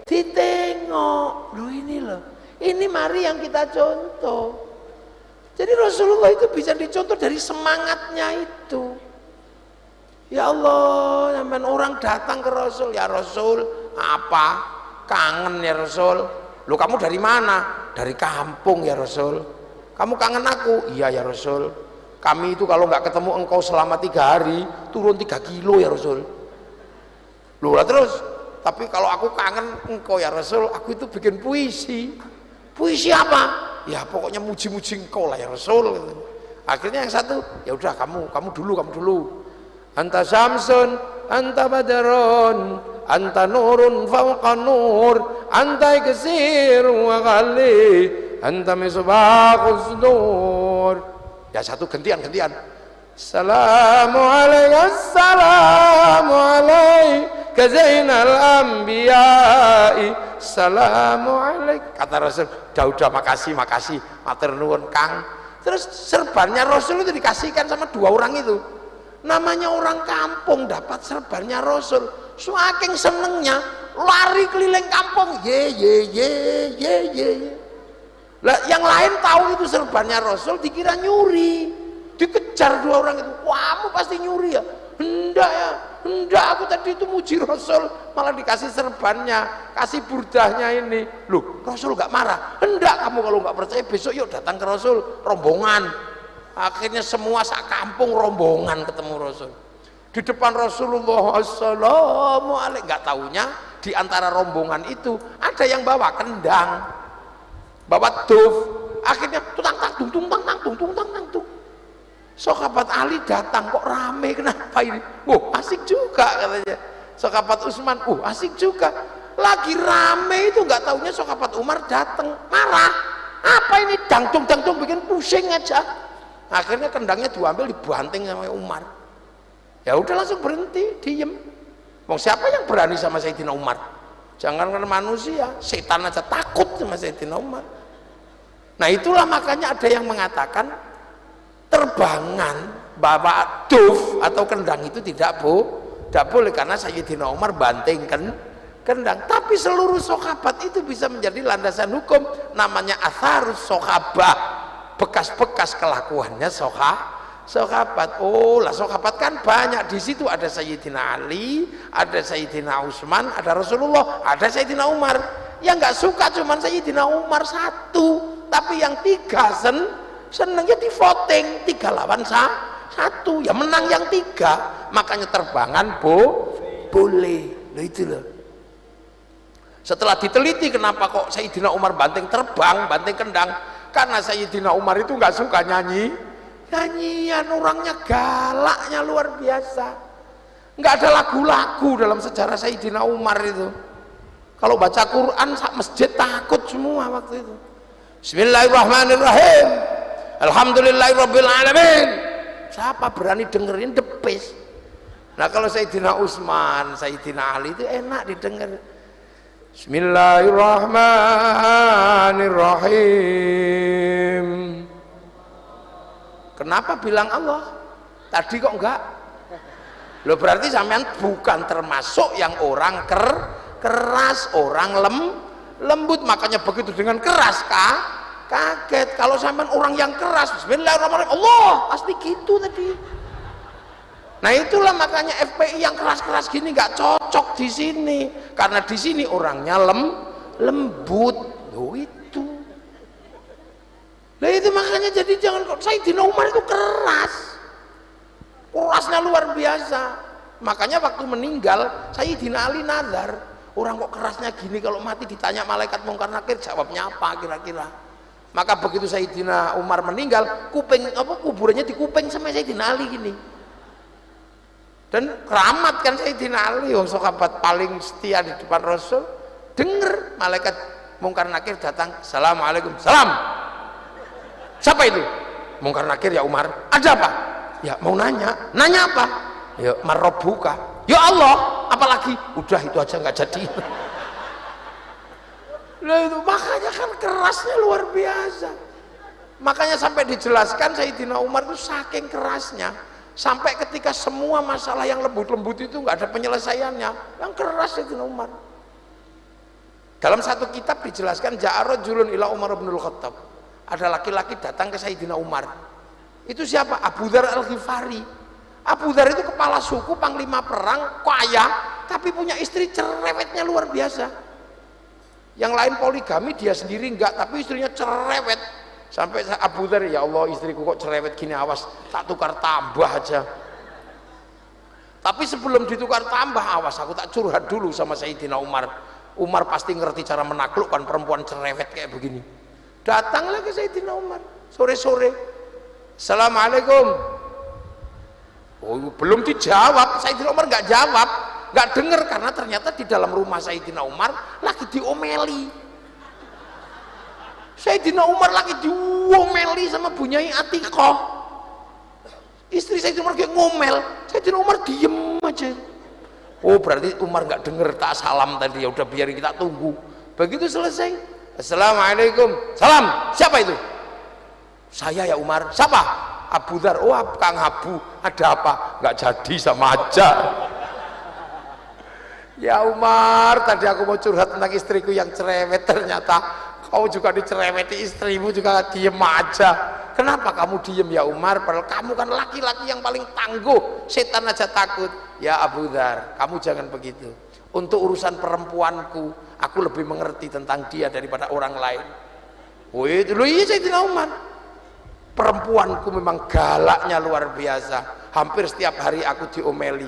ditengok. Loh ini loh, ini mari yang kita contoh. Jadi Rasulullah itu bisa dicontoh dari semangatnya itu. Ya Allah, sampean orang datang ke Rasul, ya Rasul, apa? Kangen ya Rasul. Loh kamu dari mana? Dari kampung ya Rasul. Kamu kangen aku? Iya ya Rasul. Kami itu kalau nggak ketemu engkau selama 3 hari, turun 3 kilo ya Rasul. Loh lah terus, tapi kalau aku kangen engkau ya Rasul, aku itu bikin puisi. Puisi apa? Ya pokoknya muji-muji engkau lah ya Rasul. Akhirnya yang satu, ya udah kamu dulu. Anta syamsun, anta badrun, anta nurun fawqa nur, anta iksir wa ghali, anta misbahus nur. Ya satu gantian. Assalamu alaika zainal anbiya'i, assalamu alaika. Kata Rasul, udah makasih, matur nuwun Kang. Terus serbannya Rasul itu dikasihkan sama 2 orang itu. Namanya orang kampung dapat serbannya Rasul, saking senengnya lari keliling kampung, ye. Lah yang lain tahu itu serbannya Rasul, dikira nyuri, dikejar 2 orang itu. Kamu pasti nyuri ya? Enggak, aku tadi itu muji Rasul, malah dikasih serbannya, kasih burdahnya ini. Loh, Rasul gak marah? Enggak, kamu kalau gak percaya besok yuk datang ke Rasul, rombongan. Akhirnya semua sak kampung rombongan ketemu Rasul di depan Rasulullah assalamualaikum. Nggak taunya di antara rombongan itu ada yang bawa kendang, bawa duf. Akhirnya tung tang. Sahabat Ali datang, kok rame, kenapa ini? Asik juga katanya. Sahabat Utsman, asik juga. Lagi rame itu nggak taunya sahabat Umar datang, marah. Apa ini dangdung bikin pusing aja. Akhirnya kendangnya diambil, dibanting sama Umar. Ya udah langsung berhenti, diem. Siapa yang berani sama Sayyidina Umar? Jangankan manusia, setan aja takut sama Sayyidina Umar. Nah itulah makanya ada yang mengatakan terbangan bawa duf atau kendang itu tidak boleh karena Sayyidina Umar banting kendang. Tapi seluruh sahabat itu bisa menjadi landasan hukum, namanya atharus sahabah. Bekas-bekas kelakuannya sahabat. Lah sahabat kan banyak, di situ ada Sayyidina Ali, ada Sayyidina Utsman, ada Rasulullah, ada Sayyidina Umar. Yang nggak suka cuman Sayyidina Umar 1, tapi yang 3 senengnya di voting 3 lawan 1, ya menang yang 3, makanya terbangan boleh. Loh itu loh. Setelah diteliti kenapa kok Sayyidina Umar banting terbang, banting kendang, karena Sayyidina Umar itu nggak suka nyanyian, orangnya galaknya luar biasa. Nggak ada lagu-lagu dalam sejarah Sayyidina Umar itu. Kalau baca Quran sak masjid takut semua waktu itu. Bismillahirrahmanirrahim, alhamdulillahirabbil alamin. Siapa berani dengerin depes? Nah kalau Sayyidina Utsman, Sayyidina Ali itu enak didengar. Bismillahirrahmanirrahim. Kenapa bilang Allah? Tadi kok enggak? Loh berarti sampean bukan termasuk yang orang keras, orang lembut, makanya begitu dengan keras kaget. Kalau sampean orang yang keras, bismillahirrahmanirrahim, Allah, pasti gitu tadi. Nah itulah makanya FPI yang keras-keras gini nggak cocok di sini, karena di sini orangnya lembut. Loh itu. Nah itu makanya jadi jangan kok Sayyidina Umar itu kerasnya luar biasa. Makanya waktu meninggal Sayyidina Ali nazar, orang kok kerasnya gini, kalau mati ditanya malaikat Mungkar Nakir jawabnya apa kira-kira. Maka begitu Sayyidina Umar meninggal, kuburannya di kuping sama Sayyidina Ali gini. Dan keramat kan Sayyidina Ali, wong sahabat paling setia di depan Rasul, dengar malaikat Mungkar Nakir datang, assalamualaikum, salam. Siapa itu? Mungkar Nakir, ya Umar. Ada apa? Ya mau nanya apa? Ya marrobuka. Ya Allah, apalagi? Udah itu aja nggak jadi. Nah, itu makanya kan kerasnya luar biasa. Makanya sampai dijelaskan Sayyidina Umar itu saking kerasnya, sampai ketika semua masalah yang lembut-lembut itu nggak ada penyelesaiannya, yang keras Sayyidina Umar. Dalam satu kitab dijelaskan ja'arajulun ila Umar bin Khattab, ada laki-laki datang ke Sayyidina Umar. Itu siapa? Abu Dzar Al-Ghifari. Abu Dzar itu kepala suku, panglima perang, kaya, tapi punya istri cerewetnya luar biasa. Yang lain poligami, dia sendiri enggak, tapi istrinya cerewet. Sampai Abu Dzar, ya Allah istriku kok cerewet gini, awas tak tukar tambah aja. Tapi sebelum ditukar tambah, awas aku tak curhat dulu sama Sayyidina Umar. Umar pasti ngerti cara menaklukkan perempuan cerewet kayak begini. Datanglah ke Sayyidina Umar sore-sore, assalamualaikum. Oh belum dijawab, Sayyidina Umar nggak jawab, nggak dengar, karena ternyata di dalam rumah Sayyidina Umar lagi diomeli. Sayyidina Umar lagi diomeli sama Bu Nyai Atikoh, istri Sayyidina Umar kayak ngomel, Sayyidina Umar diem aja. Oh berarti Umar nggak dengar tak salam tadi, ya udah biarin kita tunggu. Begitu selesai, assalamualaikum, salam. Siapa itu? Saya ya Umar. Siapa? Abu Dzar. Oh Kang Abu, ada apa? Nggak jadi, sama aja. Ya Umar, tadi aku mau curhat tentang istriku yang cerewet, ternyata kau juga dicereweti istrimu juga diem aja. Kenapa kamu diem ya Umar? Padahal kamu kan laki-laki yang paling tangguh, setan aja takut. Ya Abu Dzar, kamu jangan begitu. Untuk urusan perempuanku, aku lebih mengerti tentang dia daripada orang lain. Oh itu loh, iya Sayyidina Umar. Perempuanku memang galaknya luar biasa, hampir setiap hari aku diomeli,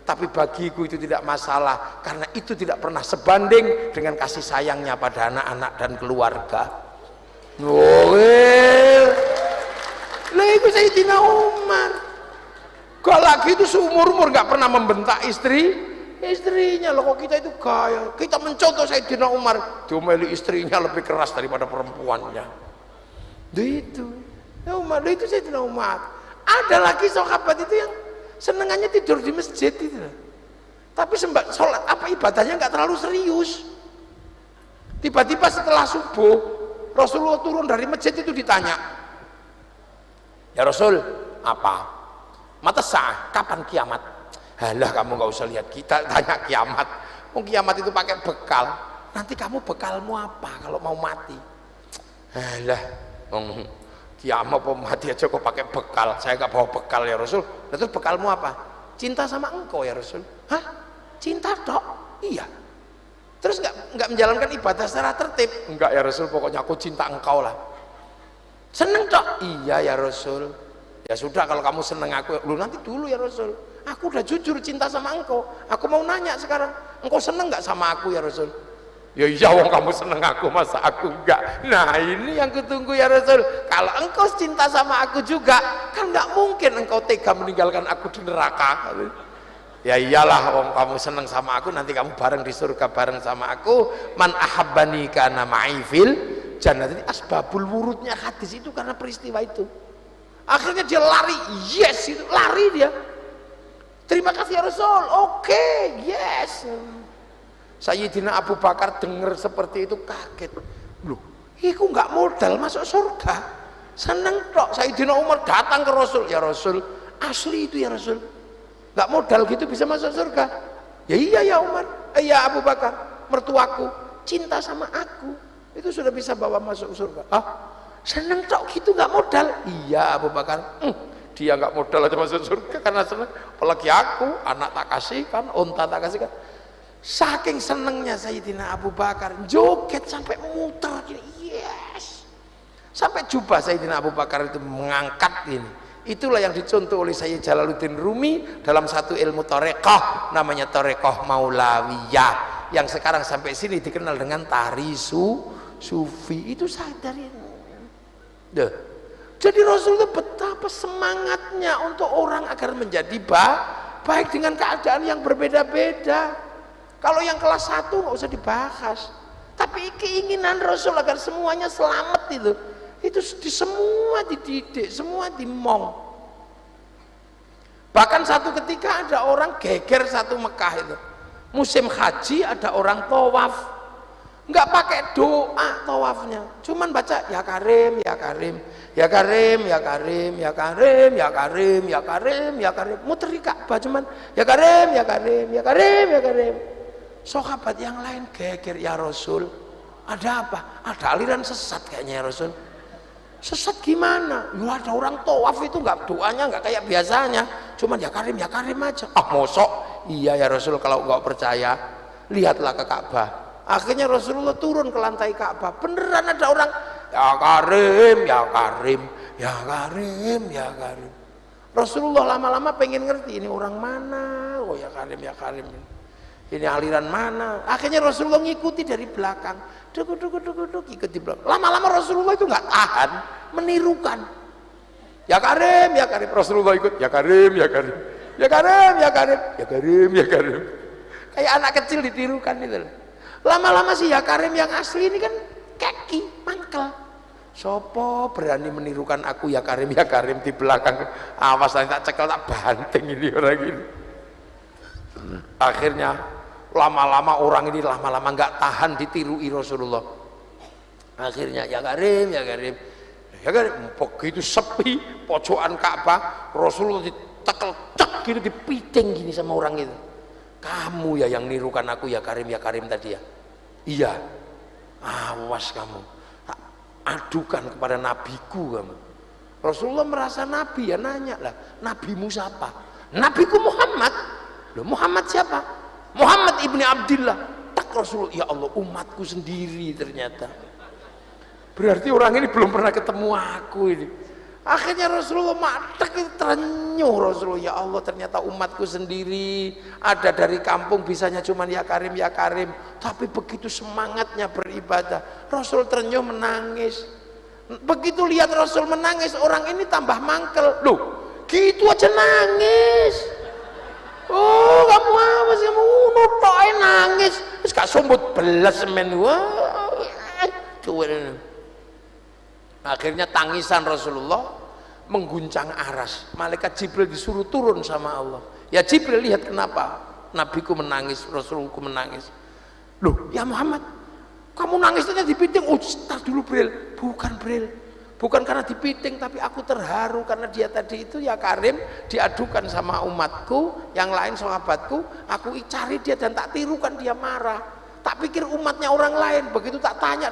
tapi bagiku itu tidak masalah, karena itu tidak pernah sebanding dengan kasih sayangnya pada anak-anak dan keluarga. Lah itu Sayyidina Umar. Galak itu seumur-umur gak pernah membentak istrinya. Loh kok kita itu gaya, kita mencontoh Sayyidina Umar, diomeli istrinya lebih keras daripada perempuannya. Itu Umar, itu Sayyidina Umar. Ada lagi sahabat itu yang senengannya tidur di masjid itu, tapi sholat apa ibadahnya nggak terlalu serius. Tiba-tiba setelah subuh Rasulullah turun dari masjid itu, ditanya, ya Rasul, apa? Mata sah, kapan kiamat? Halah kamu nggak usah lihat kita tanya kiamat. Kiamat itu pakai bekal. Nanti kamu bekalmu apa kalau mau mati? Halah, kiamat mau mati aja kok pakai bekal. Saya nggak bawa bekal ya Rasul. Terus bekalmu apa? Cinta sama engkau ya Rasul. Hah? Cinta dok? Iya. Terus nggak menjalankan ibadah secara tertib? Enggak ya Rasul, pokoknya aku cinta engkau lah. Seneng tok? Iya ya Rasul. Ya sudah kalau kamu seneng aku, lu nanti dulu ya Rasul. Aku udah jujur cinta sama engkau. Aku mau nanya sekarang, engkau seneng nggak sama aku ya Rasul? Ya iya wong kamu seneng aku, masa aku enggak? Nah ini yang kutunggu ya Rasul. Kalau engkau cinta sama aku juga, kan nggak mungkin engkau tega meninggalkan aku di neraka. Ya iyalah wong kamu seneng sama aku, nanti kamu bareng di surga bareng sama aku. Man ahabbani kana ma'i fil jannah. Jadi asbabul wurudnya hadis itu karena peristiwa itu. Akhirnya dia lari, yes, itu lari dia. Terima kasih ya Rasul. Oke, yes. Sayyidina Abu Bakar dengar seperti itu kaget. Loh, iku nggak modal masuk surga. Seneng tok. Sayyidina Umar datang ke Rasul, ya Rasul, asli itu ya Rasul. Nggak modal gitu bisa masuk surga. Ya iya ya Umar, ya Abu Bakar, mertuaku cinta sama aku, itu sudah bisa bawa masuk surga. Ah, seneng tok gitu nggak modal. Iya Abu Bakar, dia nggak modal aja masuk surga karena seneng. Apalagi aku, anak tak kasihkan, unta tak kasihkan. Saking senengnya Sayyidina Abu Bakar, joget sampai muter gini, yes. Sampai jubah Sayyidina Abu Bakar itu mengangkat ini. Itulah yang dicontoh oleh Sayyid Jalaluddin Rumi dalam satu ilmu Thariqah, namanya Thariqah Maulawiyah, yang sekarang sampai sini dikenal dengan tari sufi. Itu sadari. Jadi Rasul itu betapa semangatnya untuk orang agar menjadi baik dengan keadaan yang berbeda-beda. Kalau yang kelas 1 nggak usah dibahas, tapi keinginan Rasul agar semuanya selamat itu di semua dididik, semua dimong. Bahkan satu ketika ada orang geger satu Mekah itu, musim haji ada orang tawaf, nggak pakai doa tawafnya, cuman baca ya Karim, ya Karim, ya Karim, ya Karim, ya Karim, ya Karim, ya Karim, ya Karim, muteri Ka'bah cuman ya Karim, ya Karim, ya Karim, ya Karim. Sahabat yang lain geger, ya Rasul, ada apa? Ada aliran sesat kayaknya ya Rasul. Sesat gimana? Ya ada orang tawaf itu nggak, doanya nggak kayak biasanya, cuman ya Karim aja. Ah mosok? Iya ya Rasul, kalau nggak percaya lihatlah ke Ka'bah. Akhirnya Rasulullah turun ke lantai Ka'bah, beneran ada orang ya Karim, ya Karim, ya Karim, ya Karim. Rasulullah lama-lama pengen ngerti ini orang mana, oh ya Karim, ini aliran mana. Akhirnya Rasulullah ngikuti dari belakang, duk ikut di belakang. Lama-lama Rasulullah itu nggak tahan, menirukan ya Karim, Rasulullah ikut ya Karim, ya Karim, ya Karim, ya Karim, ya Karim, ya Karim, kayak anak kecil ditirukan itu. Lama-lama sih ya Karim yang asli ini kan keki, mangkel. Sopo berani menirukan aku ya Karim di belakang, awas nanti tak cekel, tak banting ini orang ini. Akhirnya lama-lama orang ini nggak tahan ditirui Rasulullah. Akhirnya ya Karim, begitu sepi pojokan Ka'bah, Rasulullah ditekel cek gitu, dipiting gini sama orang itu. Kamu ya yang nirukan aku ya Karim tadi ya? Iya. Awas kamu, tak adukan kepada nabiku kamu. Rasulullah merasa nabi ya, nanya lah, nabimu siapa? Nabiku Muhammad. Loh Muhammad siapa? Muhammad ibni Abdillah. Tak Rasulullah, ya Allah umatku sendiri ternyata. Berarti orang ini belum pernah ketemu aku ini. Akhirnya Rasulullah matek terenyuh Rasulullah, ya Allah ternyata umatku sendiri, ada dari kampung bisanya cuman ya Karim, tapi begitu semangatnya beribadah. Rasul terenyuh menangis. Begitu lihat Rasul menangis, orang ini tambah mangkel. Loh gitu aja nangis? Oh kamu apa sih, kamu nutoin nangis, terus gak sumbut belas men. Wah, akhirnya tangisan Rasulullah mengguncang aras. Malaikat Jibril disuruh turun sama Allah. Ya Jibril, lihat kenapa nabiku menangis, Rasulku menangis. Loh ya Muhammad, kamu nangisnya dipiting. Oh tar dulu Bril, bukan karena dipiting, tapi aku terharu karena dia tadi itu ya Karim diadukan sama umatku, yang lain sahabatku, aku cari dia dan tak tirukan, dia marah. Tak pikir umatnya orang lain, begitu tak tanya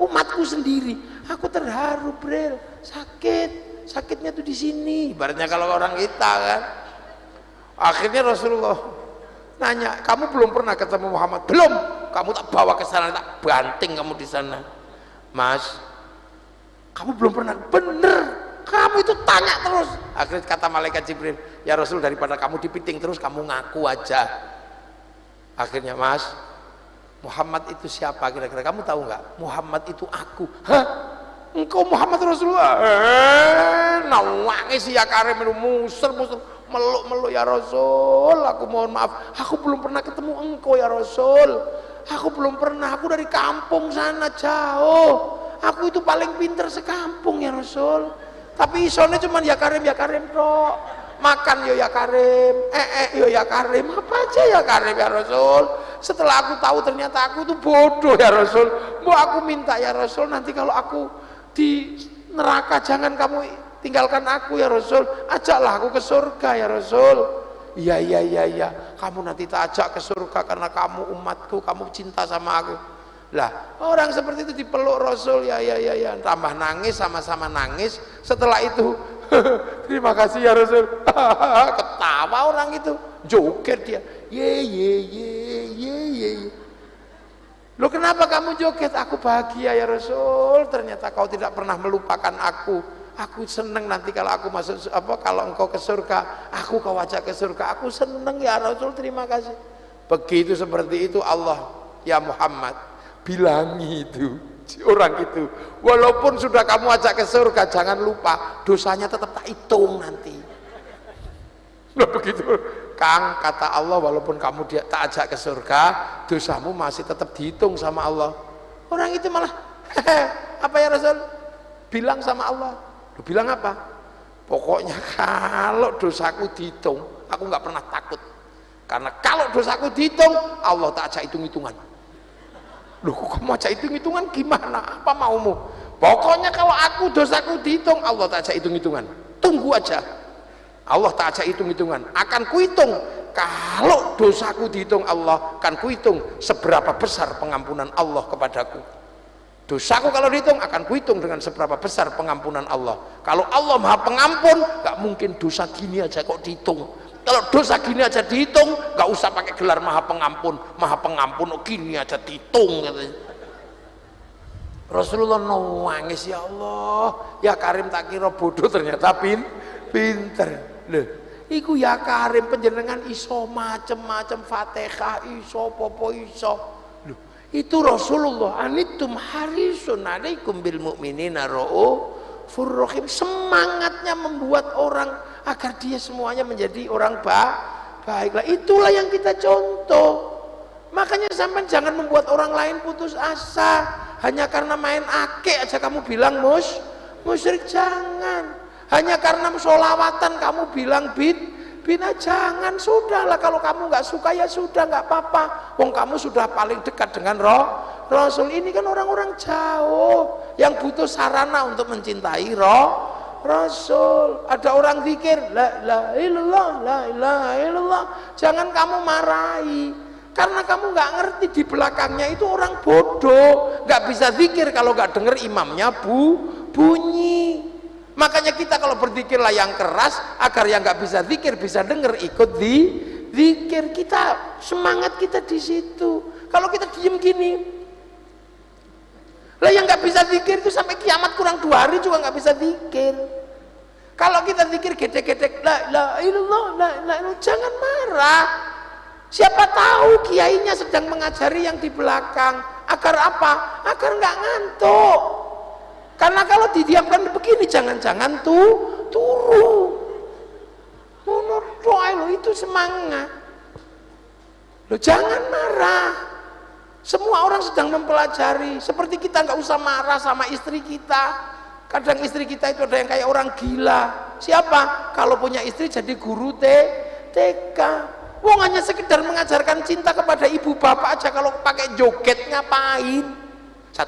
umatku sendiri. Aku terharu Bril, sakitnya tuh di sini. Ibaratnya kalau orang kita kan. Akhirnya Rasulullah nanya, kamu belum pernah ketemu Muhammad? Belum. Kamu tak bawa ke sana, tak banting kamu di sana. Mas, Kamu belum pernah. Bener, kamu itu tanya terus. Akhirnya kata malaikat Jibril, ya Rasul, daripada kamu dipiting terus, kamu ngaku aja. Akhirnya, Mas, Muhammad itu siapa kira-kira? Kamu tahu nggak? Muhammad itu aku. Hah? Engkau Muhammad Rasulullah? Nangis ya Karim, musir meluk ya Rasul. Aku mohon maaf, aku belum pernah ketemu engkau ya Rasul. Aku belum pernah, aku dari kampung sana jauh. Aku itu paling pinter sekampung ya Rasul. Tapi isone cuman ya Karim tok. Makan yo ya Karim, yo ya Karim, apa aja ya Karim ya Rasul. Setelah aku tahu ternyata aku itu bodoh ya Rasul. Mau aku minta ya Rasul, nanti kalau aku di neraka jangan kamu tinggalkan aku ya Rasul. Ajaklah aku ke surga ya Rasul. Iya. Kamu nanti tak ajak ke surga karena kamu umatku, kamu cinta sama aku. Lah, orang seperti itu dipeluk Rasul, ya. Tambah nangis, sama-sama nangis. Setelah itu, terima kasih ya Rasul. Ketawa orang itu, joget dia. Ye. Loh, kenapa kamu joget? Aku bahagia ya Rasul. Ternyata kau tidak pernah melupakan aku. Aku seneng nanti kalau aku masuk kalau engkau ke surga, aku kau ajak ke surga. Aku seneng ya Rasul, terima kasih. Begitu seperti itu Allah, ya Muhammad, bilangi itu orang itu, walaupun sudah kamu ajak ke surga, jangan lupa dosanya tetap tak hitung nanti. Nah begitu Kang, kata Allah, walaupun kamu tak ajak ke surga, dosamu masih tetap dihitung sama Allah. Orang itu malah apa ya Rasul bilang sama Allah, lu bilang apa? Pokoknya kalau dosaku dihitung, aku nggak pernah takut, karena kalau dosaku dihitung, Allah tak ajak hitung-hitungan. Loh, kok kamu ajak hitung-hitungan gimana? Apa maumu? Pokoknya kalau aku dosaku dihitung, Allah tak ajak hitung-hitungan. Tunggu aja, Allah tak ajak hitung-hitungan. Akan kuhitung. Kalau dosaku dihitung Allah, akan kuhitung seberapa besar pengampunan Allah kepadaku. Dosaku kalau dihitung, akan kuhitung dengan seberapa besar pengampunan Allah. Kalau Allah Maha Pengampun, gak mungkin dosa gini aja kok dihitung. Kalau dosa gini aja dihitung, gak usah pakai gelar Maha Pengampun. Maha Pengampun, oh gini aja dihitung katanya. Rasulullah nangis, ya Allah, ya Karim tak kira bodoh, ternyata pinter. Loh, iku ya Karim penjenengan iso macem-macem, Fatihah iso, popo iso. Loh, itu Rasulullah, anitum harisun alaikum bil mu'minina raufur rahim. Semangatnya membuat orang agar dia semuanya menjadi orang baiklah. Itulah yang kita contoh. Makanya sampai jangan membuat orang lain putus asa hanya karena main ake aja kamu bilang musyrik. Jangan hanya karena sholawatan kamu bilang bina. Jangan, sudahlah, kalau kamu nggak suka ya sudah, nggak apa-apa. Wong kamu sudah paling dekat dengan Rasul. Ini kan orang-orang jauh yang butuh sarana untuk mencintai Rasul. Ada orang zikir la ilaha illallah, jangan kamu marahi karena kamu nggak ngerti di belakangnya itu orang bodoh, nggak bisa zikir kalau nggak dengar imamnya bunyi. Makanya kita kalau berzikirlah yang keras agar yang nggak bisa zikir bisa dengar, ikut zikir. Kita semangat kita di situ. Kalau kita diem gini, lah yang nggak bisa zikir itu sampai kiamat kurang 2 hari juga nggak bisa zikir. Kalau kita zikir gedek-gedek la ilallah, jangan marah. Siapa tahu kiainya sedang mengajari yang di belakang. Agar apa? Agar nggak ngantuk. Karena kalau didiamkan begini, jangan-jangan turu. Menurut lo itu semangat. Lo jangan marah. Semua orang sedang mempelajari. Seperti kita nggak usah marah sama istri kita. Kadang istri kita itu ada yang kayak orang gila. Siapa? Kalau punya istri jadi guru TK. Wong hanya sekedar mengajarkan cinta kepada ibu bapak aja, kalau pakai joget ngapain? 1,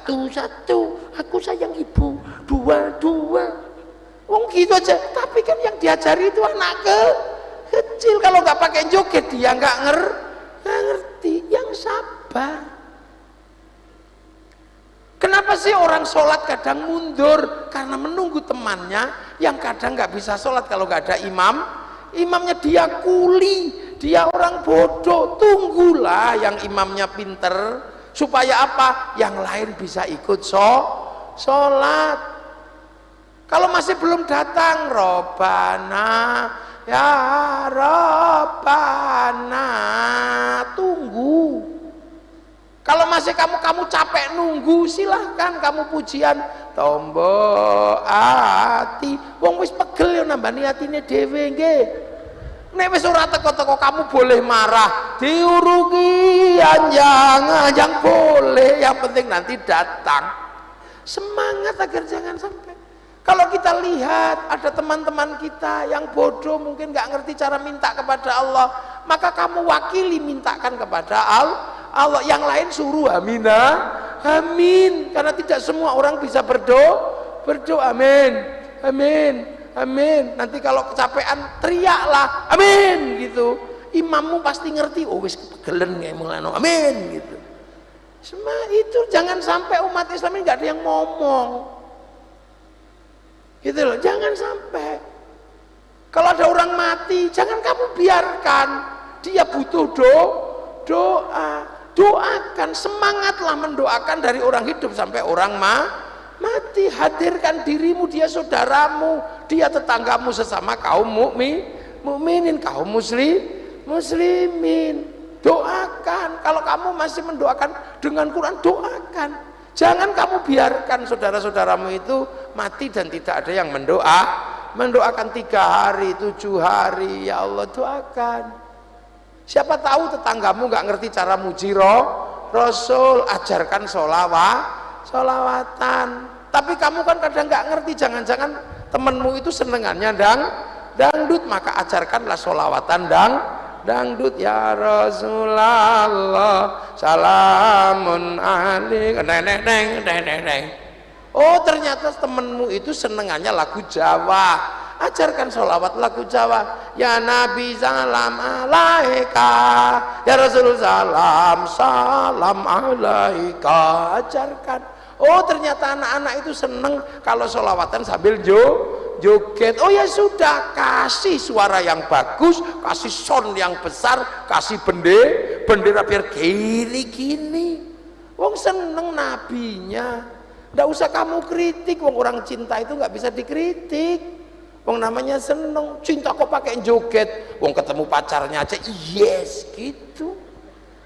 aku sayang ibu. 2. Wong gitu aja. Tapi kan yang diajari itu anak kecil. Kalau nggak pakai joget dia nggak ngerti. Yang sabar. Kenapa sih orang sholat kadang mundur? Karena menunggu temannya yang kadang nggak bisa sholat kalau nggak ada imamnya. Dia kuli, dia orang bodoh. Tunggulah yang imamnya pinter, supaya apa? Yang lain bisa ikut sholat. Kalau masih belum datang, Robbana ya Robbana, tunggu. Kalau masih kamu capek nunggu, silahkan kamu pujian tombo ati. Wong wis pegel yo nambani atine dhewe nggih. Nek wis ora teko-teko kamu boleh marah, diurungi anjang boleh, yang penting nanti datang. Semangat agar jangan sampai. Kalau kita lihat ada teman-teman kita yang bodoh, mungkin nggak ngerti cara minta kepada Allah, maka kamu wakili mintakan kepada Allah. Yang lain suruh amin, karena tidak semua orang bisa berdoa amin. Nanti kalau kecapean teriaklah amin gitu, imammu pasti ngerti, oh wis kepegelen kayak mulano amin gitu. Semua itu jangan sampai umat Islam ini nggak ada yang ngomong gitu loh, jangan sampai. Kalau ada orang mati, jangan kamu biarkan, dia butuh doa, doakan, semangatlah mendoakan dari orang hidup sampai orang mati. Hadirkan dirimu, dia saudaramu, dia tetanggamu sesama kaum mukminin, kaum muslimin. Doakan. Kalau kamu masih mendoakan dengan Quran, doakan. Jangan kamu biarkan saudara-saudaramu itu mati dan tidak ada yang mendoakan 3 hari, 7 hari. Ya Allah, doakan. Siapa tahu tetanggamu nggak ngerti cara muji Rasul, ajarkan solawatan. Tapi kamu kan kadang nggak ngerti, jangan-jangan temenmu itu senengannya dangdut, maka ajarkanlah solawatan dangdut. Ya Rasulullah salamun alaik, neng. Oh ternyata temenmu itu senengannya lagu Jawa, ajarkan sholawat lagu Jawa. Ya Nabi salam alaika, ya Rasul salam alaika, ajarkan. Oh ternyata anak-anak itu seneng kalau sholawatan sambil joget. Oh ya sudah, kasih suara yang bagus, kasih sound yang besar, kasih bendera biar gini. Wong seneng nabinya, nggak usah kamu kritik. Wong orang cinta itu nggak bisa dikritik. Wong namanya seneng, cinta kok pakai joget. Wong ketemu pacarnya aja yes gitu.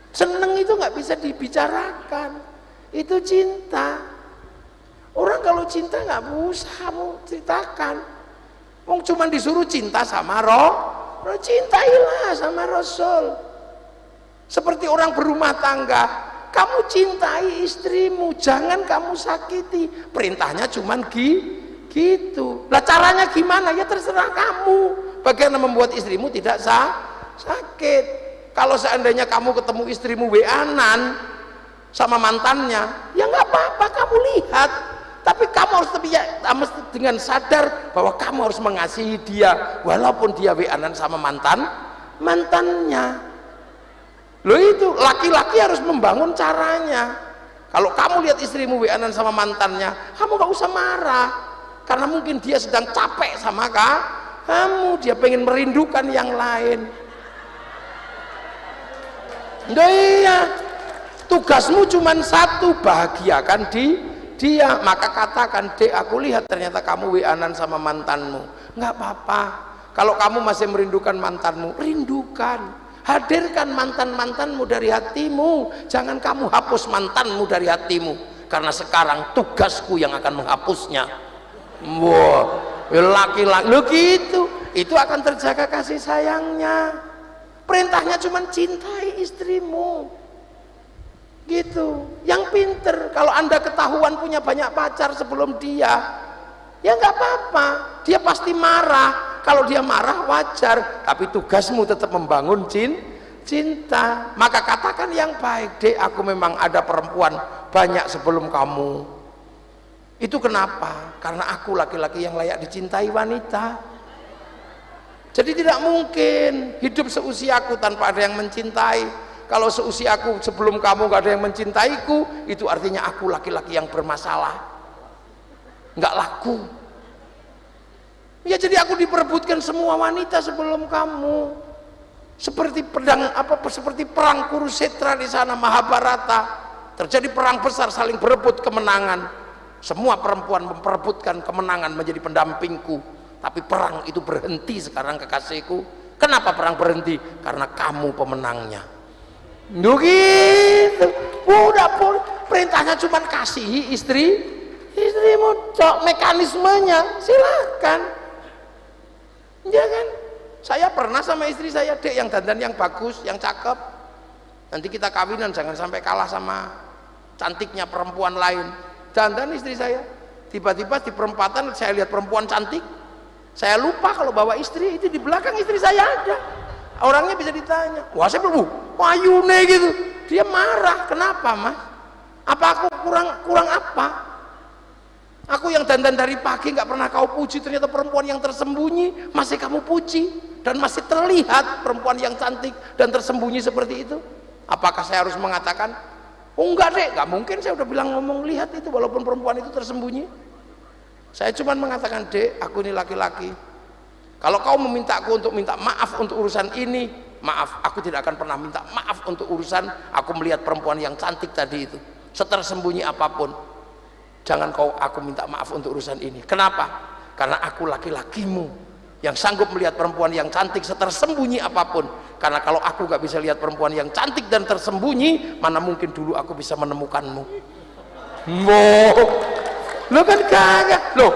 Seneng itu nggak bisa dibicarakan. Itu cinta. Orang kalau cinta nggak usah kamu ceritakan. Wong cuman disuruh cinta sama cintailah sama Rasul. Seperti orang berumah tangga, kamu cintai istrimu, jangan kamu sakiti. Perintahnya cuman gitu. Lah caranya gimana? Ya terserah kamu. Bagaimana membuat istrimu tidak sakit. Kalau seandainya kamu ketemu istrimu weanan sama mantannya, ya nggak apa-apa, kamu lihat. Tapi kamu harus dengan sadar bahwa kamu harus mengasihi dia walaupun dia weanan sama mantannya. Loh itu laki-laki harus membangun caranya. Kalau kamu lihat istrimu weanan sama mantannya, kamu gak usah marah, karena mungkin dia sedang capek sama kamu, dia pengen merindukan yang lain. Nah, iya, tugasmu cuma satu, bahagiakan dia. Maka katakan, dek aku lihat ternyata kamu weanan sama mantanmu. Nggak apa-apa, kalau kamu masih merindukan mantanmu, rindukan, hadirkan mantanmu dari hatimu. Jangan kamu hapus mantanmu dari hatimu, karena sekarang tugasku yang akan menghapusnya. Wah, laki-laki lo gitu, itu akan terjaga kasih sayangnya. Perintahnya cuma cintai istrimu gitu. Yang pinter, kalau anda ketahuan punya banyak pacar sebelum dia, ya nggak apa-apa, dia pasti marah. Kalau dia marah wajar, tapi tugasmu tetap membangun cinta. Maka katakan yang baik, dek aku memang ada perempuan banyak sebelum kamu. Itu kenapa? Karena aku laki-laki yang layak dicintai wanita. Jadi tidak mungkin hidup seusiaku tanpa ada yang mencintai. Kalau seusiaku sebelum kamu gak ada yang mencintaiku, itu artinya aku laki-laki yang bermasalah, nggak laku. Ya jadi aku diperebutkan semua wanita sebelum kamu, seperti seperti perang Kurusetra di sana, Mahabharata, terjadi perang besar saling berebut kemenangan. semua perempuan memperebutkan kemenangan menjadi pendampingku, tapi perang itu berhenti sekarang kekasihku. Kenapa perang berhenti? Karena kamu pemenangnya. Begitu. Udah perintahnya cuma kasihi istrimu, cok, mekanismenya silakan. Ya kan? Saya pernah sama istri saya, Dek, yang dandan yang bagus, yang cakep, nanti kita kawinan jangan sampai kalah sama cantiknya perempuan lain. Dandan istri saya, tiba-tiba di perempatan saya lihat perempuan cantik, saya lupa kalau bawa istri, itu di belakang istri saya ada, orangnya bisa ditanya, wah saya belum, wah Yune gitu, dia marah. Kenapa mas? Apa aku kurang apa? Aku yang dandan dari pagi nggak pernah kau puji, ternyata perempuan yang tersembunyi masih kamu puji, dan masih terlihat perempuan yang cantik dan tersembunyi seperti itu. Apakah saya harus mengatakan, oh enggak deh, nggak mungkin, saya udah bilang ngomong lihat itu walaupun perempuan itu tersembunyi. Saya cuma mengatakan, Dek, aku ini laki-laki, kalau kau meminta aku untuk minta maaf untuk urusan ini, maaf, aku tidak akan pernah minta maaf untuk urusan aku melihat perempuan yang cantik tadi itu, setersembunyi apapun. Jangan aku minta maaf untuk urusan ini. Kenapa? Karena aku laki-lakimu yang sanggup melihat perempuan yang cantik setersembunyi apapun. Karena kalau aku gak bisa lihat perempuan yang cantik dan tersembunyi, mana mungkin dulu aku bisa menemukanmu. Lo kan kagak. Loh,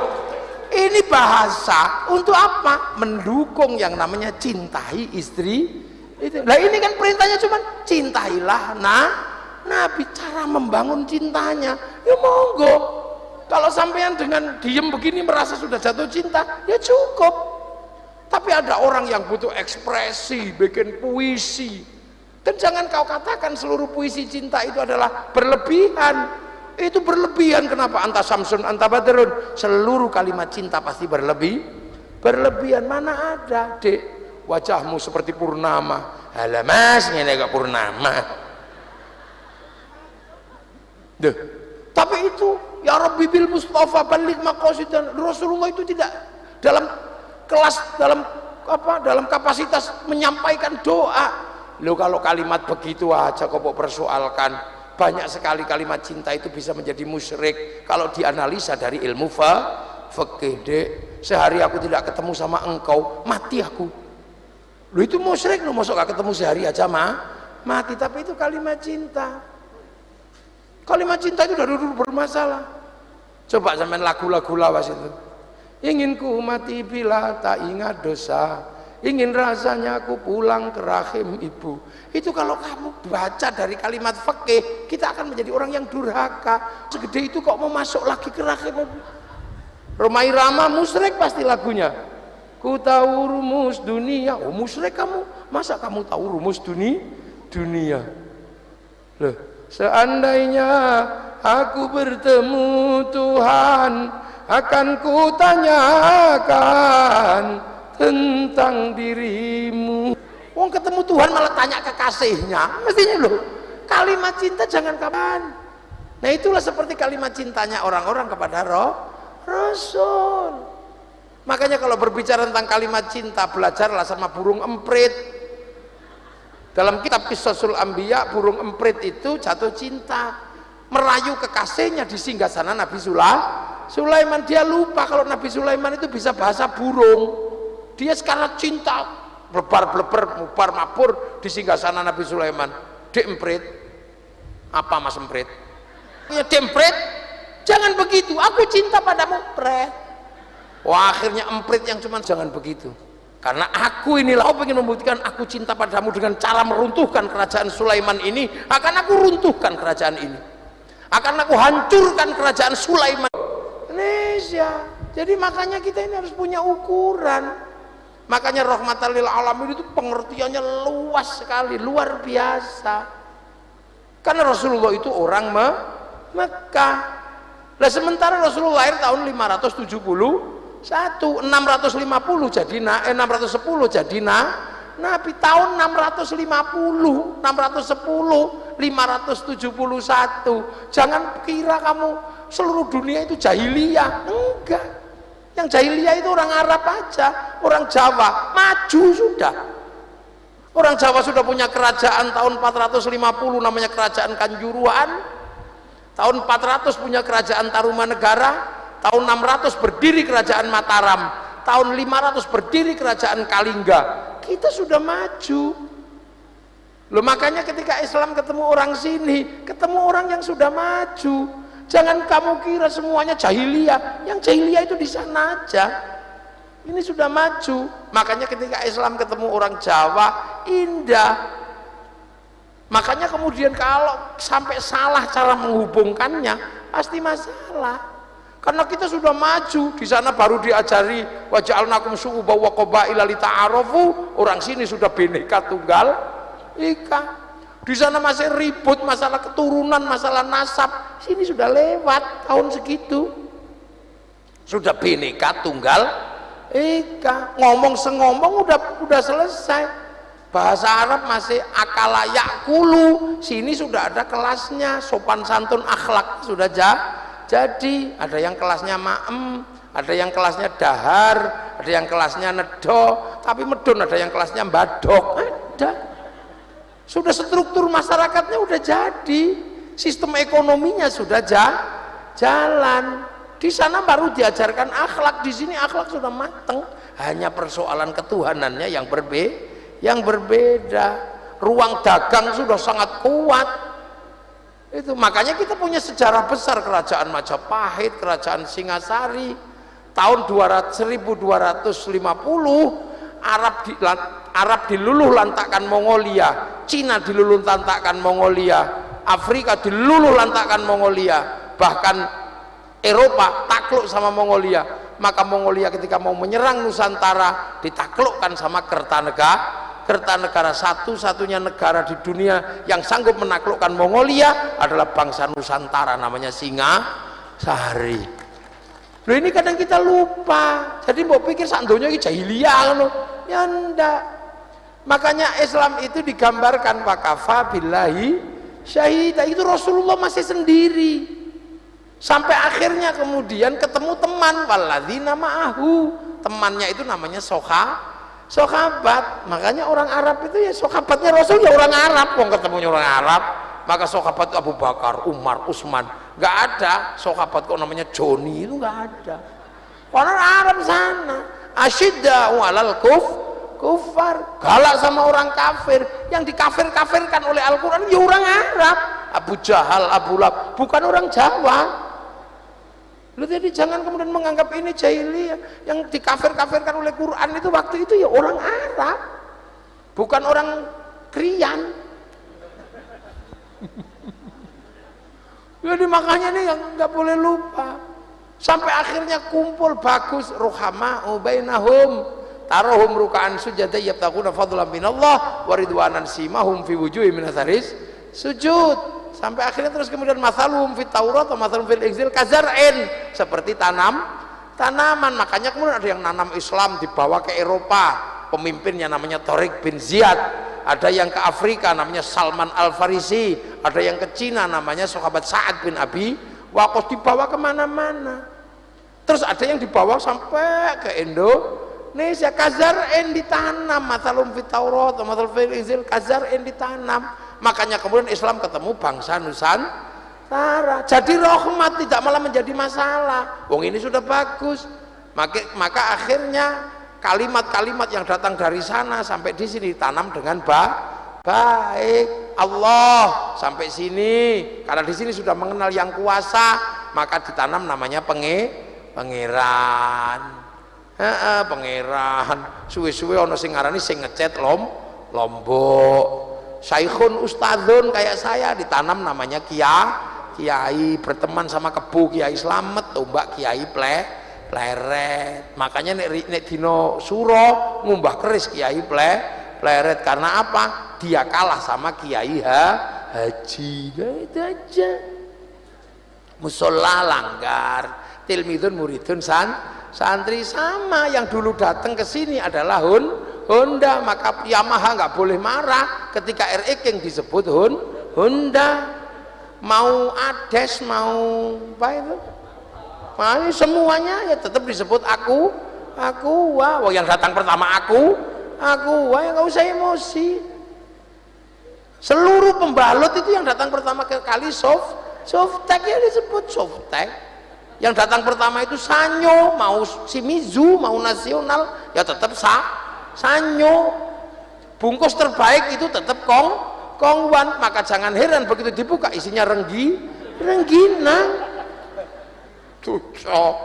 ini bahasa untuk apa? Mendukung yang namanya cintai istri. Nah ini kan perintahnya cuma cintailah Nabi, cara membangun cintanya. Ya monggo. Kalau sampean dengan diem begini merasa sudah jatuh cinta, ya cukup. Tapi ada orang yang butuh ekspresi, bikin puisi. Dan jangan kau katakan seluruh puisi cinta itu adalah berlebihan. Itu berlebihan. Kenapa? Anta Samsun, anta Badrun. Seluruh kalimat cinta pasti berlebihan. Mana ada, Dek, wajahmu seperti purnama. Halah mas, ini gak purnama. Duh. Tapi itu ya Rabbi bil Mustafa balik maqasidan. Rasulullah itu tidak dalam kelas, dalam kapasitas menyampaikan doa. Loh kalau kalimat begitu aja kok persoalkan. Banyak sekali kalimat cinta itu bisa menjadi musyrik kalau dianalisa dari ilmu fikih. Dek, sehari aku tidak ketemu sama engkau, mati aku. Loh itu musyrik, loh masuk gak ketemu sehari aja mati. Tapi itu kalimat cinta. Kalimat cinta itu dari dulu bermasalah. Coba zaman lagu-lagu lawas itu. Ingin ku mati bila tak ingat dosa, ingin rasanya aku pulang ke rahim ibu. Itu kalau kamu baca dari kalimat fikih, kita akan menjadi orang yang durhaka. Segede itu kok mau masuk lagi ke rahim ibu. Romai Rama musyrik pasti lagunya. Ku tahu rumus dunia. Oh musyrik kamu, masa kamu tahu rumus dunia? Loh, seandainya aku bertemu Tuhan, akan kutanyakan tentang dirimu. Wong ketemu Tuhan malah tanya kekasihnya, mestinya loh. Kalimat cinta jangan kapan. Nah itulah seperti kalimat cintanya orang-orang kepada Rasul. Makanya kalau berbicara tentang kalimat cinta, belajarlah sama burung emprit. Dalam kitab Qisasul Anbiya, burung emprit itu jatuh cinta, merayu kekasihnya di singgasana Nabi Sulaiman. Dia lupa kalau Nabi Sulaiman itu bisa bahasa burung. Dia sekarang cinta, blebar-bleber, mubar-mabur di singgasana Nabi Sulaiman. Dek emprit, apa mas emprit? Ya dempret, jangan begitu, aku cinta padamu, emprit. Wah akhirnya emprit yang cuman jangan begitu. Karena aku inilah, kau ingin membuktikan aku cinta padamu dengan cara meruntuhkan kerajaan Sulaiman ini, akan aku runtuhkan kerajaan ini, akan aku hancurkan kerajaan Sulaiman Indonesia. Jadi makanya kita ini harus punya ukuran. Makanya rahmatan lil alamin itu pengertiannya luas sekali, luar biasa. Karena Rasulullah itu orang Mekah. Nah sementara Rasulullah lahir tahun 570, 650 jadi 610 jadi Nabi tahun 650, 571. Jangan kira kamu seluruh dunia itu jahiliyah, enggak. Yang jahiliyah itu orang Arab aja, orang Jawa maju sudah. Orang Jawa sudah punya kerajaan tahun 450 namanya kerajaan Kanjuruhan. tahun 400 punya kerajaan Tarumanegara, tahun 600 berdiri kerajaan Mataram, tahun 500 berdiri kerajaan Kalingga. Kita sudah maju loh. Makanya ketika Islam ketemu orang sini, ketemu orang yang sudah maju. Jangan kamu kira semuanya jahiliyah, yang jahiliyah itu di sana aja, ini sudah maju. Makanya ketika Islam ketemu orang Jawa, indah. Makanya kemudian kalau sampai salah cara menghubungkannya, pasti masalah. Karena kita sudah maju, di sana baru diajari waja'alnakum syu'uban wa qabaila lita'arafu. Orang sini sudah bineka tunggal ika. Di sana masih ribut masalah keturunan, masalah nasab. Sini sudah lewat tahun segitu. Sudah bineka tunggal ika. Ngomong sengomong udah selesai. Bahasa Arab masih akala yakulu, sini sudah ada kelasnya, sopan santun akhlak sudah jadi. Ada yang kelasnya ma'em, ada yang kelasnya dahar, ada yang kelasnya nedo, tapi medun, ada yang kelasnya badok, ada. Sudah struktur masyarakatnya udah jadi, sistem ekonominya sudah jalan. Di sana baru diajarkan akhlak, di sini akhlak sudah mateng. Hanya persoalan ketuhanannya yang berbeda. Ruang dagang sudah sangat kuat. Itu makanya kita punya sejarah besar, kerajaan Majapahit, kerajaan Singasari. Tahun 1250 Arab diluluh lantakkan Mongolia, Cina diluluh lantakkan Mongolia, Afrika diluluh lantakkan Mongolia, bahkan Eropa takluk sama Mongolia. Maka Mongolia ketika mau menyerang Nusantara ditaklukkan sama Kertanegara. Satu-satunya negara di dunia yang sanggup menaklukkan Mongolia adalah bangsa Nusantara, namanya Singasari. Loh, ini kadang kita lupa. Jadi mau pikir sandonya ini jahiliyah loh. Ya enggak. Makanya Islam itu digambarkan wakafa billahi syahidah. Itu Rasulullah masih sendiri. Sampai akhirnya kemudian ketemu teman, walladzina ma'ahu. Temannya itu namanya sahabat. Makanya orang Arab itu ya sahabatnya Rasul ya orang Arab. Kok ketemunya orang Arab, maka sahabat Abu Bakar, Umar, Utsman. Nggak ada sahabat kok namanya Joni, itu nggak ada. Orang Arab sana asyidda'u 'alal kufar, galak sama orang kafir. Yang dikafir-kafirkan oleh Al-Quran ya orang Arab. Abu Jahal, Abu Lahab, bukan orang Jawa. Lu jadi jangan kemudian menganggap ini jahiliyah. Yang dikafir-kafirkan oleh Quran itu waktu itu ya orang Arab, bukan orang Krian. Jadi makanya nih yang nggak boleh lupa. Sampai akhirnya kumpul bagus, ruhama'u bainahum, tarahum ruka'an sujada yabtaguna fadlan minallah wa ridwanan simahum fi wujuhihim min atharis sujud. Sampai akhirnya terus kemudian mathalum fit Taurat atau mathalum fil Injil kazar'in, seperti tanaman. Makanya kemudian ada yang nanam Islam dibawa ke Eropa, pemimpinnya namanya Tariq bin Ziyad. Ada yang ke Afrika namanya Salman Al-Farisi, ada yang ke Cina namanya sahabat Sa'ad bin Abi Waqqas, dibawa kemana-mana. Terus ada yang dibawa sampai ke Indonesia, kazar'in ditanam, mathalum fit Taurat atau mathalum fil Injil kazar'in ditanam. Makanya kemudian Islam ketemu bangsa Nusantara, jadi rahmat, tidak malah menjadi masalah. Wong ini sudah bagus. Maka akhirnya kalimat-kalimat yang datang dari sana sampai di sini ditanam dengan baik. Allah sampai sini, karena di sini sudah mengenal yang kuasa, maka ditanam namanya pangeran. Pangeran. Suwe-suwe ono sing ngarani sing ngecet Lombok. Saikhun ustadzun kayak saya ditanam namanya kiai, berteman sama kebu Kiai Slamet, tombak Kiai Pleret. Makanya nek dino suro ngumbah keris Kiai Pleret. Karena apa? Dia kalah sama Kiai Haji. Itu aja. Musola langgar, tilmidun muridun santri sama. Yang dulu datang ke sini adalah Honda, maka Yamaha nggak boleh marah ketika RX yang disebut Honda. Mau Ades, mau apa itu, semuanya ya tetap disebut aku. Wah, yang datang pertama aku, wah, ya nggak usah emosi. Seluruh pembalut itu yang datang pertama ke kali softtek ya disebut softtek. Yang datang pertama itu Sanyo, mau Shimizu, mau nasional, ya tetap Sanyo. Bungkus terbaik itu tetap Kongwan. Maka jangan heran begitu dibuka isinya rengginang. Cocok.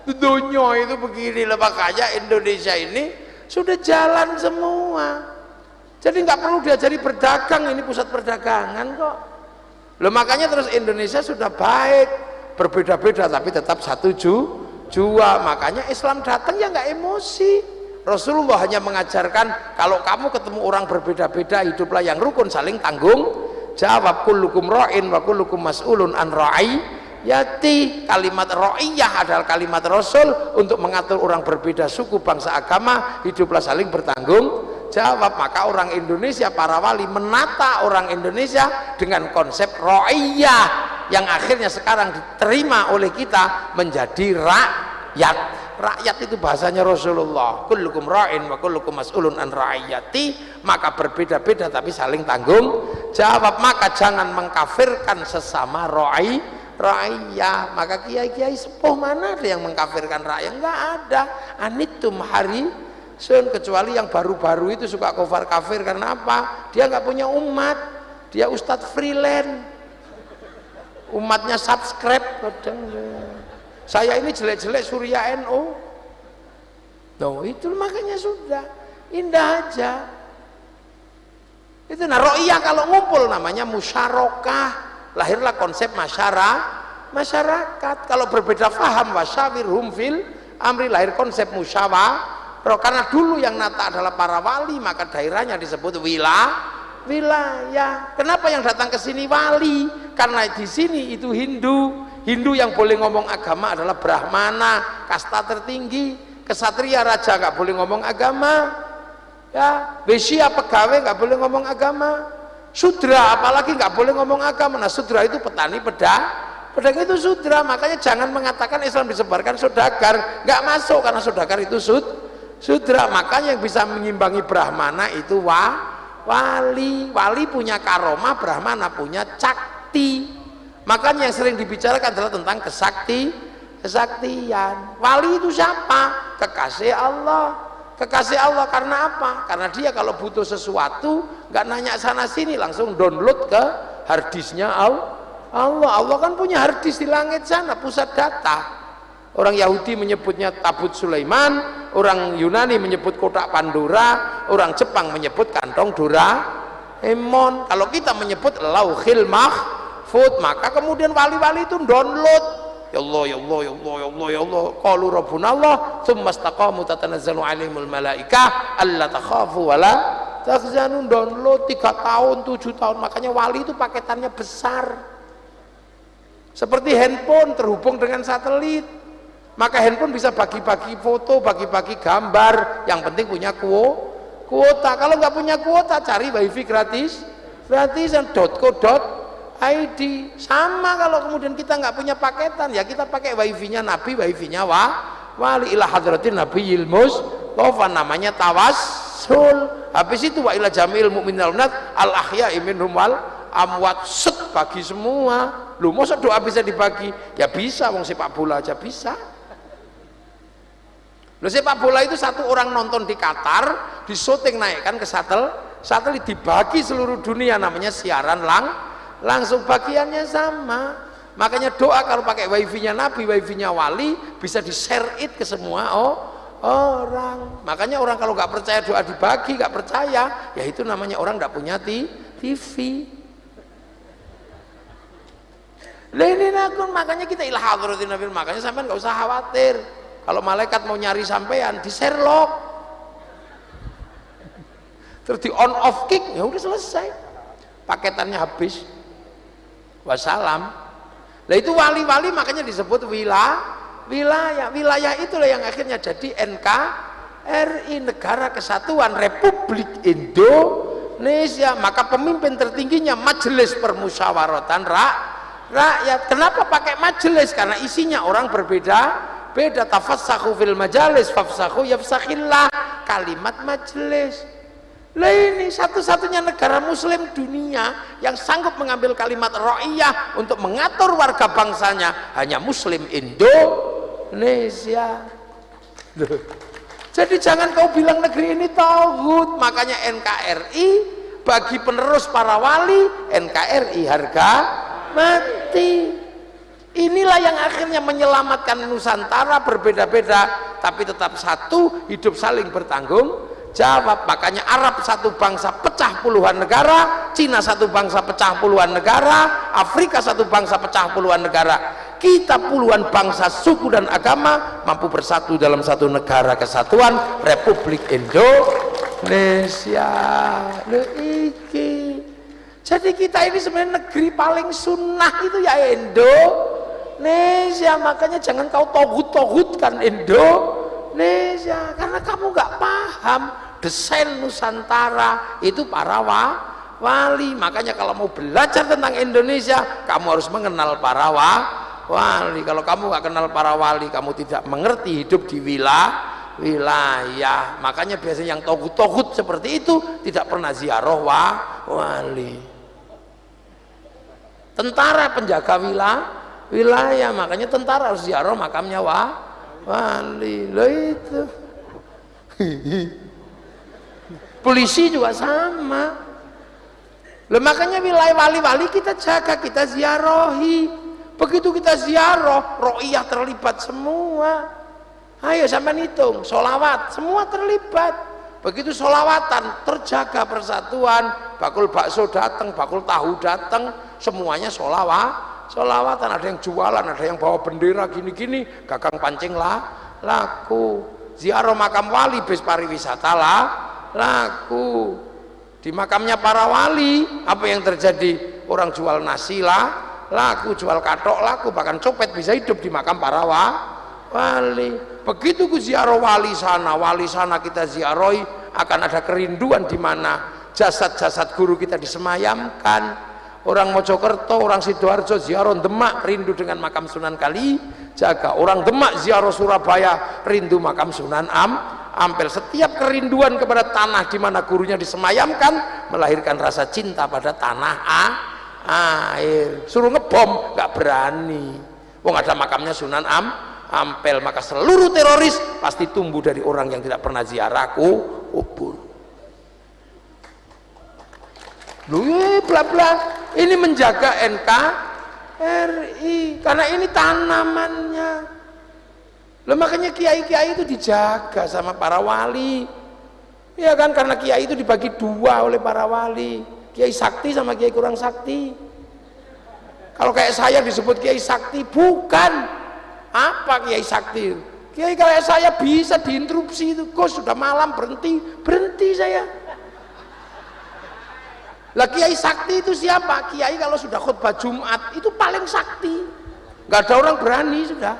Dunia itu begini lah, makanya Indonesia ini sudah jalan semua. Jadi nggak perlu diajari berdagang, ini pusat perdagangan kok. Loh makanya terus Indonesia sudah baik. Berbeda-beda tapi tetap satu jua. Makanya Islam datang ya nggak emosi. Rasulullah hanya mengajarkan kalau kamu ketemu orang berbeda-beda, hiduplah yang rukun, saling tanggung jawab. Kullukum ra'in wa kullukum mas'ulun an ra'iyati. Kalimat ra'iyah adalah kalimat Rasul untuk mengatur orang berbeda suku, bangsa, agama, hiduplah saling bertanggung jawab. Maka orang Indonesia, para wali menata orang Indonesia dengan konsep ra'iyah yang akhirnya sekarang diterima oleh kita menjadi rakyat. Rakyat itu bahasanya Rasulullah. Kullukum ra'in wa kullukum mas'ulun an ra'iyati. Maka berbeda-beda tapi saling tanggung jawab. Maka jangan mengkafirkan sesama ra'iyah. Maka kiai-kiai sepuh mana ada yang mengkafirkan rakyat? Enggak ada. Anitum hari sun, kecuali yang baru-baru itu suka kafir karena apa? Dia nggak punya umat. Dia ustadz freelance. Umatnya subscribe kadang. Saya ini jelek-jelek Surya NU. No, itu makanya sudah indah aja. Itu nah ro'iyah kalau ngumpul namanya musyarakah. Lahirlah konsep masyarakat. Kalau berbeda faham wasyawirhum fil amri, lahir konsep musyawarah. Karena dulu yang nata adalah para wali, maka daerahnya disebut wilayah. Kenapa yang datang ke sini wali? Karena di sini itu Hindu yang boleh ngomong agama adalah Brahmana, kasta tertinggi. Kesatria raja nggak boleh ngomong agama, ya. Besya pegawai nggak boleh ngomong agama. Sudra apalagi nggak boleh ngomong agama. Nah sudra itu petani, pedagang itu sudra. Makanya jangan mengatakan Islam disebarkan saudagar, nggak masuk karena saudagar itu sudra. Makanya yang bisa mengimbangi Brahmana itu wali punya karomah, Brahmana punya cakti. Makanya yang sering dibicarakan adalah tentang kesaktian. Wali itu siapa? Kekasih Allah. Karena apa? Karena dia kalau butuh sesuatu nggak nanya sana sini, langsung download ke harddisknya Allah kan punya harddisk di langit sana, pusat data. Orang Yahudi menyebutnya tabut Sulaiman, orang Yunani menyebut kotak Pandora, orang Jepang menyebut kantong Doraemon. Kalau kita menyebut Lauhil Mahfud, maka kemudian wali-wali itu download. Ya Allah, qalu rabbuna Allah, tsumma istaqamu tatanazzalu alaihimul malaikah alla takhafu wala tahzanu. Download 3 tahun, 7 tahun. Makanya wali itu paketannya besar. Seperti handphone terhubung dengan satelit. Maka handphone bisa bagi-bagi foto, bagi-bagi gambar, yang penting punya kuota. Kalau nggak punya kuota, cari wifi gratisan .co.id. Sama kalau kemudian kita nggak punya paketan, ya kita pakai wifi-nya Nabi, wifi-nya wali. Ila hadratin Nabiyil Mustafa, namanya tawassul. Habis itu wa ila jamil mu'minal nat al ahya'i minhum wal amwat, set bagi semua. Lu masa doa bisa dibagi? Ya bisa, wong sepak bola aja bisa. Loh, sepak bola itu satu orang nonton di Qatar, di syuting naikkan ke satelit, dibagi seluruh dunia, namanya siaran langsung, bagiannya sama. Makanya doa kalau pakai wifi-nya Nabi, wifi-nya wali, bisa di-share it ke semua orang. Makanya orang kalau nggak percaya doa dibagi, nggak percaya, ya itu namanya orang nggak punya TV. Makanya kita ilah hadratin Nabi, makanya sampean nggak usah khawatir. Kalau malaikat mau nyari sampean, di Sherlock, terus di on off kick, ya udah selesai, paketannya habis, wassalam. Nah itu wali-wali makanya disebut wilayah itulah yang akhirnya jadi NKRI, Negara Kesatuan Republik Indonesia. Maka pemimpin tertingginya Majelis Permusyawaratan Rakyat. Kenapa pakai majelis? Karena isinya orang berbeda. Tafassahu fil majalis fafsahu yafsakhillah. Kalimat majelis. Lah ini satu-satunya negara muslim dunia yang sanggup mengambil kalimat ra'iyah untuk mengatur warga bangsanya hanya muslim Indonesia. Loh. Jadi jangan kau bilang negeri ini tauhid. Makanya NKRI bagi penerus para wali, NKRI harga mati. Inilah yang akhirnya menyelamatkan Nusantara, berbeda-beda tapi tetap satu, hidup saling bertanggung jawab. Makanya Arab satu bangsa pecah puluhan negara, Cina satu bangsa pecah puluhan negara, Afrika satu bangsa pecah puluhan negara. Kita puluhan bangsa, suku dan agama mampu bersatu dalam satu negara kesatuan Republik Indonesia. Loh iki. Jadi kita ini sebenarnya negeri paling sunnah itu ya Indonesia. Makanya jangan kau togut-togutkan Indonesia karena kamu nggak paham desain Nusantara itu para wali. Makanya kalau mau belajar tentang Indonesia kamu harus mengenal para wali. Kalau kamu nggak kenal para wali, kamu tidak mengerti hidup di wilayah. Makanya biasanya yang togut-togut seperti itu tidak pernah ziarah wali. Tentara penjaga wilayah, makanya tentara harus ziarah makamnya wali. Loh itu. Polisi juga sama. Loh makanya wilayah wali-wali kita jaga, kita ziarahi. Begitu kita ziarah, ro'iyah terlibat semua. Ayo sampai hitung, sholawat semua terlibat. Begitu sholawatan terjaga persatuan, bakul bakso datang, bakul tahu datang, semuanya sholawatan. Ada yang jualan, ada yang bawa bendera gini-gini, gagang pancing laku. Ziarah makam wali bis pariwisata laku. Di makamnya para wali apa yang terjadi? Orang jual nasi laku, jual katok laku, bahkan copet bisa hidup di makam para wali. Begitu ku ziarah wali sana kita ziarahi, akan ada kerinduan di mana jasad-jasad guru kita disemayamkan. Orang Mojokerto, orang Sidoarjo ziarah Demak rindu dengan makam Sunan Kalijaga. Orang Demak ziarah Surabaya rindu makam Sunan Ampel. Setiap kerinduan kepada tanah di mana gurunya disemayamkan melahirkan rasa cinta pada tanah air. Suruh ngebom nggak berani. Wong ada makamnya Sunan Ampel, maka seluruh teroris pasti tumbuh dari orang yang tidak pernah ziarah kubur. Bla bla. Ini menjaga NKRI karena ini tanamannya. Loh makanya kiai-kiai itu dijaga sama para wali. Ya kan, karena kiai itu dibagi dua oleh para wali. Kiai sakti sama kiai kurang sakti. Kalau kayak saya disebut kiai sakti, bukan. Apa kiai sakti? Kiai kayak saya bisa diinterupsi itu, Gus sudah malam berhenti saya. Lah kiai sakti itu siapa? Kiai kalau sudah khutbah Jumat itu paling sakti, nggak ada orang berani sudah.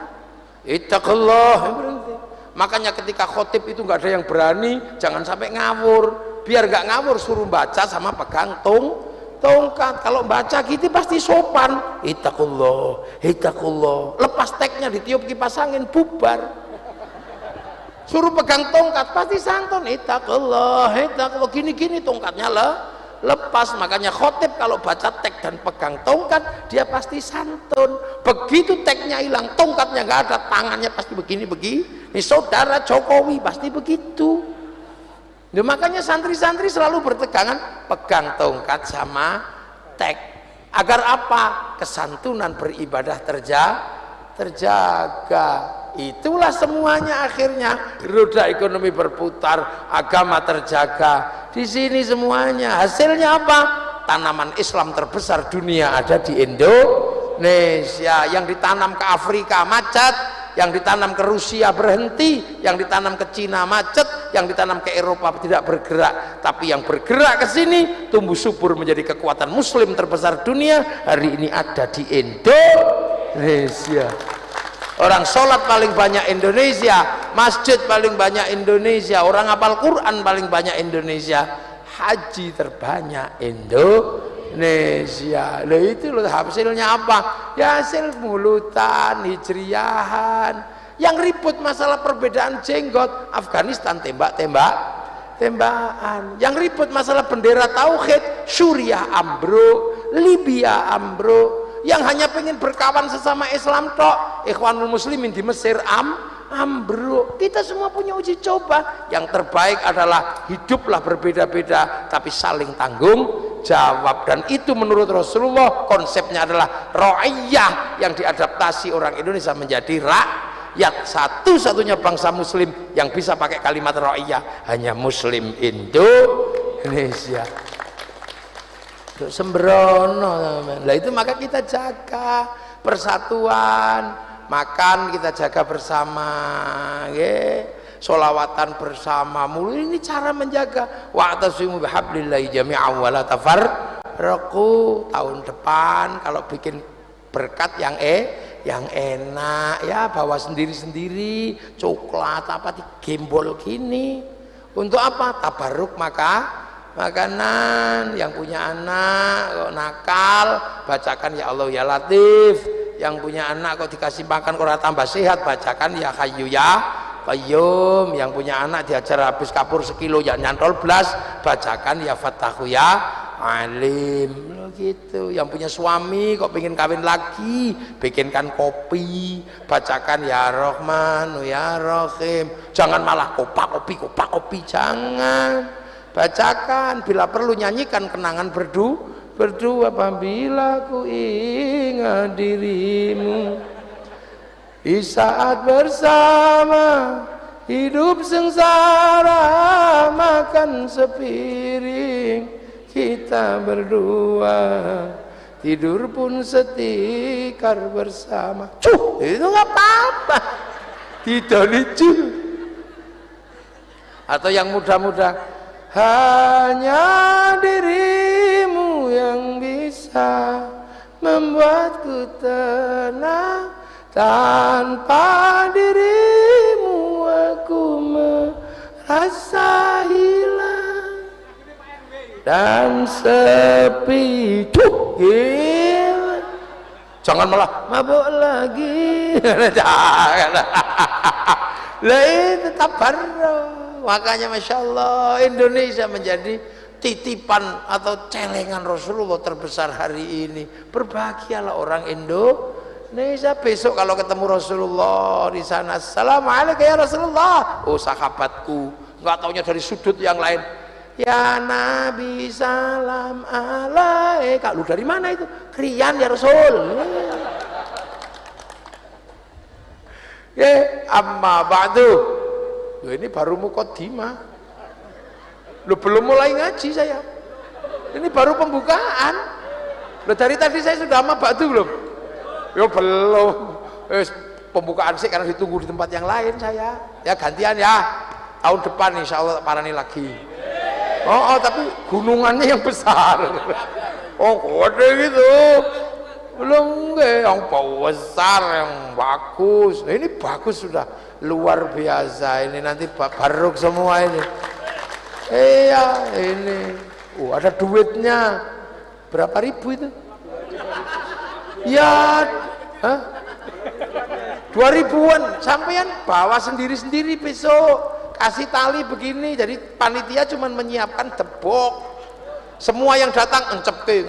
Ittaqullah, berhenti. Makanya ketika khotib itu nggak ada yang berani, jangan sampai ngawur. Biar nggak ngawur suruh baca sama pegang tongkat. Kalau baca gitu pasti sopan. Ittaqullah, ittaqullah. Lepas teknya ditiup kipas angin bubar. Suruh pegang tongkat pasti santun. Ittaqullah, ittaqullah. Gini-gini tongkatnya lepas. Makanya khotib kalau baca tek dan pegang tongkat dia pasti santun. Begitu teknya hilang, tongkatnya nggak ada, tangannya pasti begini. Ini saudara Jokowi pasti begitu. Nah, makanya santri-santri selalu bertegangan pegang tongkat sama tek. Agar apa? Kesantunan beribadah terjaga. Itulah semuanya akhirnya roda ekonomi berputar, agama terjaga. Di sini semuanya. Hasilnya apa? Tanaman Islam terbesar dunia ada di Indonesia. Yang ditanam ke Afrika macet, yang ditanam ke Rusia berhenti, yang ditanam ke Cina macet, yang ditanam ke Eropa tidak bergerak. Tapi yang bergerak ke sini tumbuh subur menjadi kekuatan muslim terbesar dunia hari ini ada di Indonesia. Orang sholat paling banyak Indonesia, masjid paling banyak Indonesia, orang hafal Quran paling banyak Indonesia, haji terbanyak Indonesia. Loh itu loh hasilnya apa? Ya hasil mulutan, hijriyahan. Yang ribut masalah perbedaan jenggot, Afghanistan tembak-tembak tembakan. Yang ribut masalah bendera tauhid, Suriah ambruk, Libya ambruk. Yang hanya pengen berkawan sesama Islam tok, Ikhwanul Muslimin di Mesir ambruk. Kita semua punya uji coba. Yang terbaik adalah hiduplah berbeda-beda tapi saling tanggung jawab, dan itu menurut Rasulullah konsepnya adalah ra'iyah yang diadaptasi orang Indonesia menjadi rakyat. Satu-satunya bangsa muslim yang bisa pakai kalimat ra'iyah hanya Muslim Indonesia. Sembrono, lah itu maka kita jaga persatuan, makan kita jaga bersama, sholawatan bersama mulu, ini cara menjaga. Wa'tasimu bihablillahi jami'an wa la tafarraqu. Tahun depan kalau bikin berkat yang enak ya, bawa sendiri-sendiri, coklat apa digembol gini. Untuk apa? Tabarruk makanan. Yang punya anak kok nakal, bacakan ya Allah ya Latif. Yang punya anak kok dikasih makan kok tambah sehat, bacakan ya Hayyu ya Qayyum. Yang punya anak diajar habis kapur sekilo ya nyantol blas, bacakan ya Fattahu ya Alim. Gitu. Yang punya suami kok pengen kawin lagi, bikinkan kopi, bacakan ya Rahman ya Rahim. Jangan malah kopak kopi, jangan. Bacakan, bila perlu nyanyikan kenangan berdua. Apabila ku ingat dirimu di saat bersama, hidup sengsara makan sepiring, kita berdua tidur pun setikar bersama. Itu nggak apa-apa, tidak lucu. Atau yang muda-muda, hanya dirimu yang bisa membuatku tenang, tanpa dirimu aku merasa hilang dan sepi. Jangan malah mabuk lagi. Jangan. Lah itu tabarruk. Makanya Masya Allah Indonesia menjadi titipan atau celengan Rasulullah terbesar hari ini. Berbahagialah orang Indonesia. Besok kalau ketemu Rasulullah di sana, Assalamualaikum ya Rasulullah. Oh sahabatku, nggak taunya dari sudut yang lain. Ya Nabi salam alaika. Lu dari mana itu? Krian ya Rasul. Amma ba'du. Loh, ini baru muqaddimah. Loh, belum mulai ngaji saya. Ini baru pembukaan. Loh, dari tadi saya sudah amma ba'du belum? Ya belum. Pembukaan sih karena ditunggu di tempat yang lain saya. Ya gantian ya. Tahun depan insya Allah parani lagi. Oh, tapi gunungannya yang besar. Oh, kode gitu. Belum yang besar, yang bagus. Nah, ini bagus sudah. Luar biasa ini, nanti baruk semua ini. Iya ini. Ada duitnya berapa ribu itu? Ya 2000-an. Sampean bawa sendiri-sendiri besok, kasih tali begini. Jadi panitia cuma menyiapkan debok. Semua yang datang ngecepke.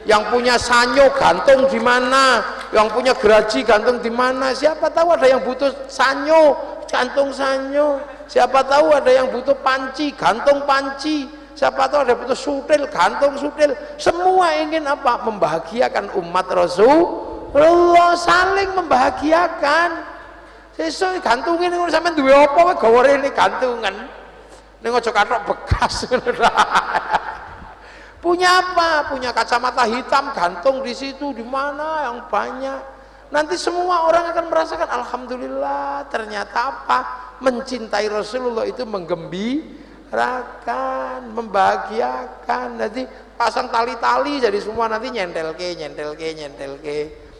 Yang punya sanyo gantung di mana, yang punya geraji gantung di mana. Siapa tahu ada yang butuh sanyo, gantung sanyo. Siapa tahu ada yang butuh panci, gantung panci. Siapa tahu ada yang butuh sutil, gantung sutil. Semua ingin apa? Membahagiakan umat Rasulullah, saling membahagiakan. Sesuk gantungin sampean duwe apa wae gawe rene gantungan. Ning aja kathok bekas. Punya apa? Punya kacamata hitam gantung di situ, di mana yang banyak. Nanti semua orang akan merasakan alhamdulillah, ternyata apa? Mencintai Rasulullah itu menggembirakan, membahagiakan. Nanti pasang tali-tali jadi semua nanti nyentel ke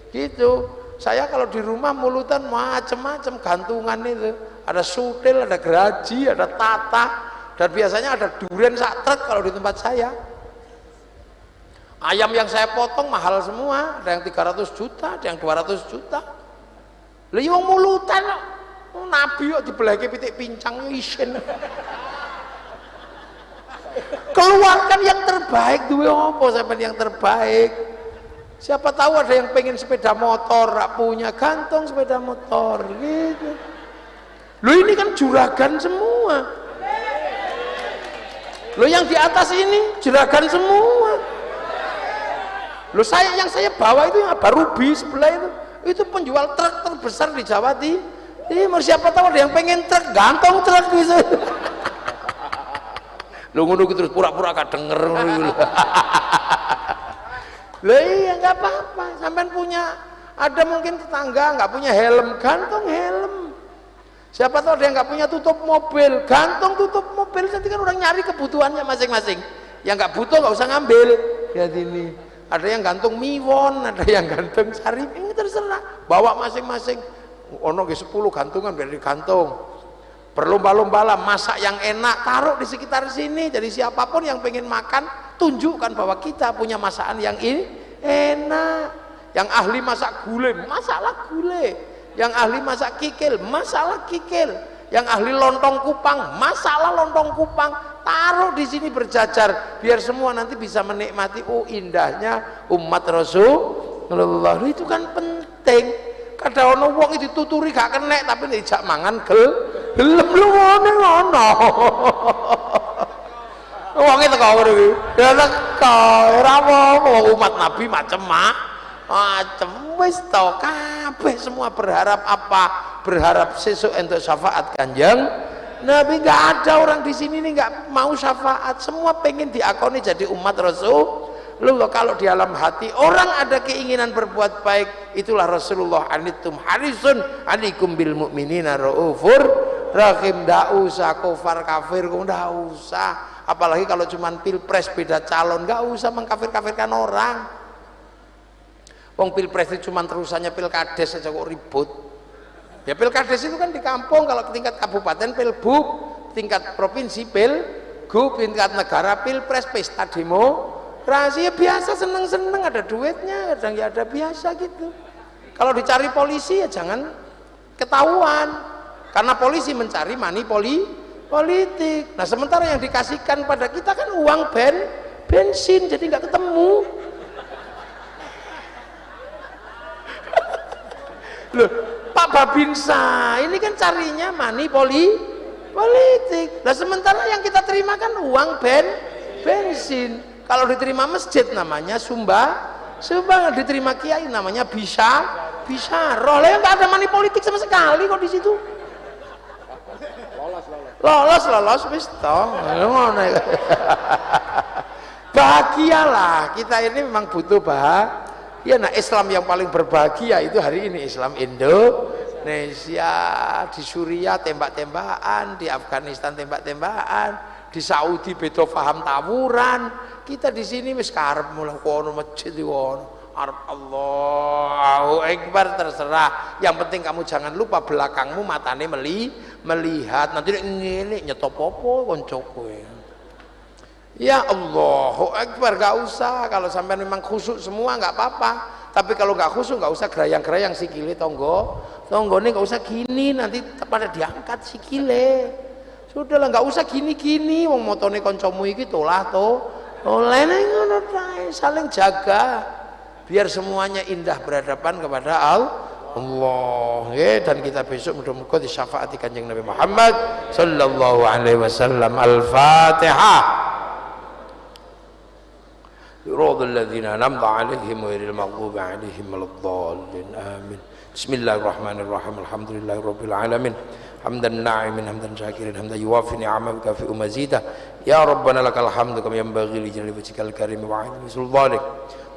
gitu. Saya kalau di rumah mulutan macam-macam gantungan itu. Ada sutil, ada geraji, ada tata, dan biasanya ada durian sak truk kalau di tempat saya. Ayam yang saya potong mahal semua, ada yang 300 juta, ada yang 200 juta. Lah wong mulutan kok. Nabi kok dibelahke pitik pincang isin. Keluarkan yang terbaik, duwe apa sampean yang terbaik. Siapa tahu ada yang pengen sepeda motor, rak punya, gantung sepeda motor gitu. Lo ini kan juragan semua. Lo yang di atas ini juragan semua. Lo yang saya bawa itu yang Barubi sebelah itu penjual truk terbesar di Jawa Timur. Siapa tahu ada yang pengen truk, gantung truk gitu. Lo ngono terus pura-pura gak denger ngono. Lah iya nggak apa-apa. Sampean punya, ada mungkin tetangga nggak punya helm, gantung helm. Siapa tahu ada yang nggak punya tutup mobil, gantung tutup mobil. Nanti kan orang nyari kebutuhannya masing-masing. Yang nggak butuh nggak usah ngambil. Lihat ini. Ada yang gantung miwon, ada yang gantung sarip. Ini terserah. Bawa masing-masing. Ono ke 10 gantungan biar digantung. Berlomba-lomba lah masak yang enak, taruh di sekitar sini. Jadi siapapun yang pengen makan, tunjukkan bahwa kita punya masakan yang ini enak. Yang ahli masak gulai, masaklah gulai. Yang ahli masak kikil, masaklah kikil. Yang ahli lontong kupang, masaklah lontong kupang. Taruh di sini berjajar, biar semua nanti bisa menikmati. Oh indahnya umat Rasulullah. Itu kan penting. Kadang ono wong dituturi gak kenek tapi dijak mangan gelem lu ngono. Wong teko ngono iki. Ya teko ora apa umat Nabi macem wis to kabeh semua berharap apa? Berharap sesuk entuk syafaat Kanjeng Nabi. Enggak ada orang di sini nih enggak mau syafaat, semua pengen diakoni jadi umat Rasul. Kalau di alam hati orang ada keinginan berbuat baik, itulah Rasulullah. Anittum harisun alaikum bil mu'minina raufur rahim. Ndak usah kufar kafir, ndak usah. Apalagi kalau cuman pilpres beda calon, nggak usah mengkafir-kafirkan orang. Wong pilpres itu cuman terusannya pilkades saja kok ribut. Ya pilkades itu kan di kampung, kalau tingkat kabupaten pilbub, tingkat provinsi pilgub, tingkat negara pilpres, pesta demo rahasia biasa, seneng-seneng, ada duitnya, kadang ya ada biasa gitu. Kalau dicari polisi ya jangan ketahuan, karena polisi mencari money politik. Nah sementara yang dikasihkan pada kita kan uang bensin, jadi nggak ketemu. Loh, Pak Babinsa ini kan carinya money politik. Nah sementara yang kita terima kan uang bensin. Kalau diterima masjid namanya sumbang, diterima kiai namanya bisa roh. Lah nggak ada money politik sama sekali kok di situ. Lolos wis toh. Bahagialah, kita ini memang butuh bahagia. Nah Islam yang paling berbahagia itu hari ini Islam Indonesia. Di Suriah tembak-tembakan, di Afghanistan tembak-tembakan, di Saudi beda paham tawuran. Kita di sini wis karep mulai kono masjid kono. Arep Allahu Akbar, terserah. Yang penting kamu jangan lupa belakangmu matane melihat. Nanti ngene nyetop apa koncoku. Ya Allahu Akbar, gak usah. Kalau sampai memang khusyuk semua nggak apa-apa. Tapi kalau nggak khusyuk nggak usah gerayang-gerayang sikile tonggone nggak usah gini, nanti pada diangkat sikile. Sudahlah nggak usah gini-gini. Wong motone koncomu iki tolah oleh ngono saling jaga biar semuanya indah berhadapan kepada Allah. Dan kita besok mudah-mudahan disyafaati Kanjeng Nabi Muhammad sallallahu alaihi wasallam. Al-Fatihah. Siratal ladzina an'amta 'alaihim ghairil maghdubi 'alaihim waladdallin. Amin. Bismillahirrahmanirrahim. Alhamdulillahirabbil alamin. Hamdan na'imin hamdan syakirin hamdan yuwafi ni'amaka fi mazidah. Ya Rabbana lakal hamdu kama yanbaghi li jalali wajhikal karim wa 'azimi sultanik.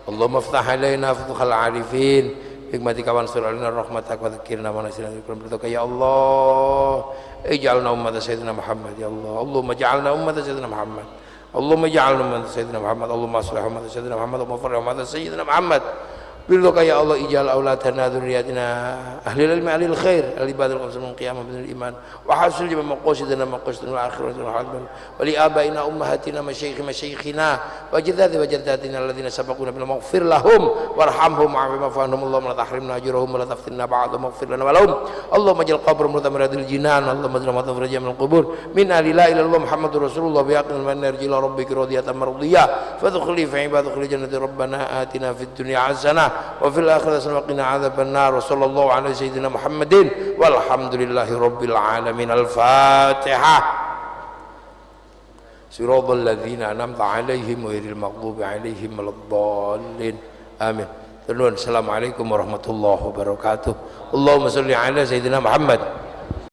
Allahumma iftah alaina futuhal 'arifin hikmatika wansur alaina rahmatak wa dzakirna wa nasirna biqurbatika ya Allah. Ij'alna ummata sayyidina Muhammad ya Allah. Allahumma ij'alna ummata sayyidina Muhammad. Allahumma ij'alna ummata sayyidina Muhammad. Allahumma aslih ummata sayyidina Muhammad wa farrih ummata sayyidina Muhammad. Billahi ya Allah ijal auladana dzurriyyatina ahli ilmi ahli khair ahli badal qamsun qiyamah bil iman wa hasil jama maqasidana maqasidul akhirati wal hadal wa li abaina ummahatina masyayikhina wa jaddatina alladhina sabaquna bil maghfir lahum warhamhum wa fa'anhum Allah la tahrimna ajrahum wa la taftinna ba'dahum maghfir lana wa lahum Allahumma jal qabr mutamaradil jinan Allahumma jal matafraja min al qubur min la ilaha illallah muhammadur rasulullah biaqil man narji la rabbika radiyatan mardiyah fadkhuli fi ibadati jannati rabbana atina fid dunya hasanah وفي الآخرة وقنا عذاب النار وصلى الله على سيدنا محمد والحمد لله رب العالمين الفاتحة صراط الذين أنعمت عليهم غير المغضوب عليهم ولا الضالين آمين. السلام عليكم ورحمة الله وبركاته. اللهم صل على سيدنا محمد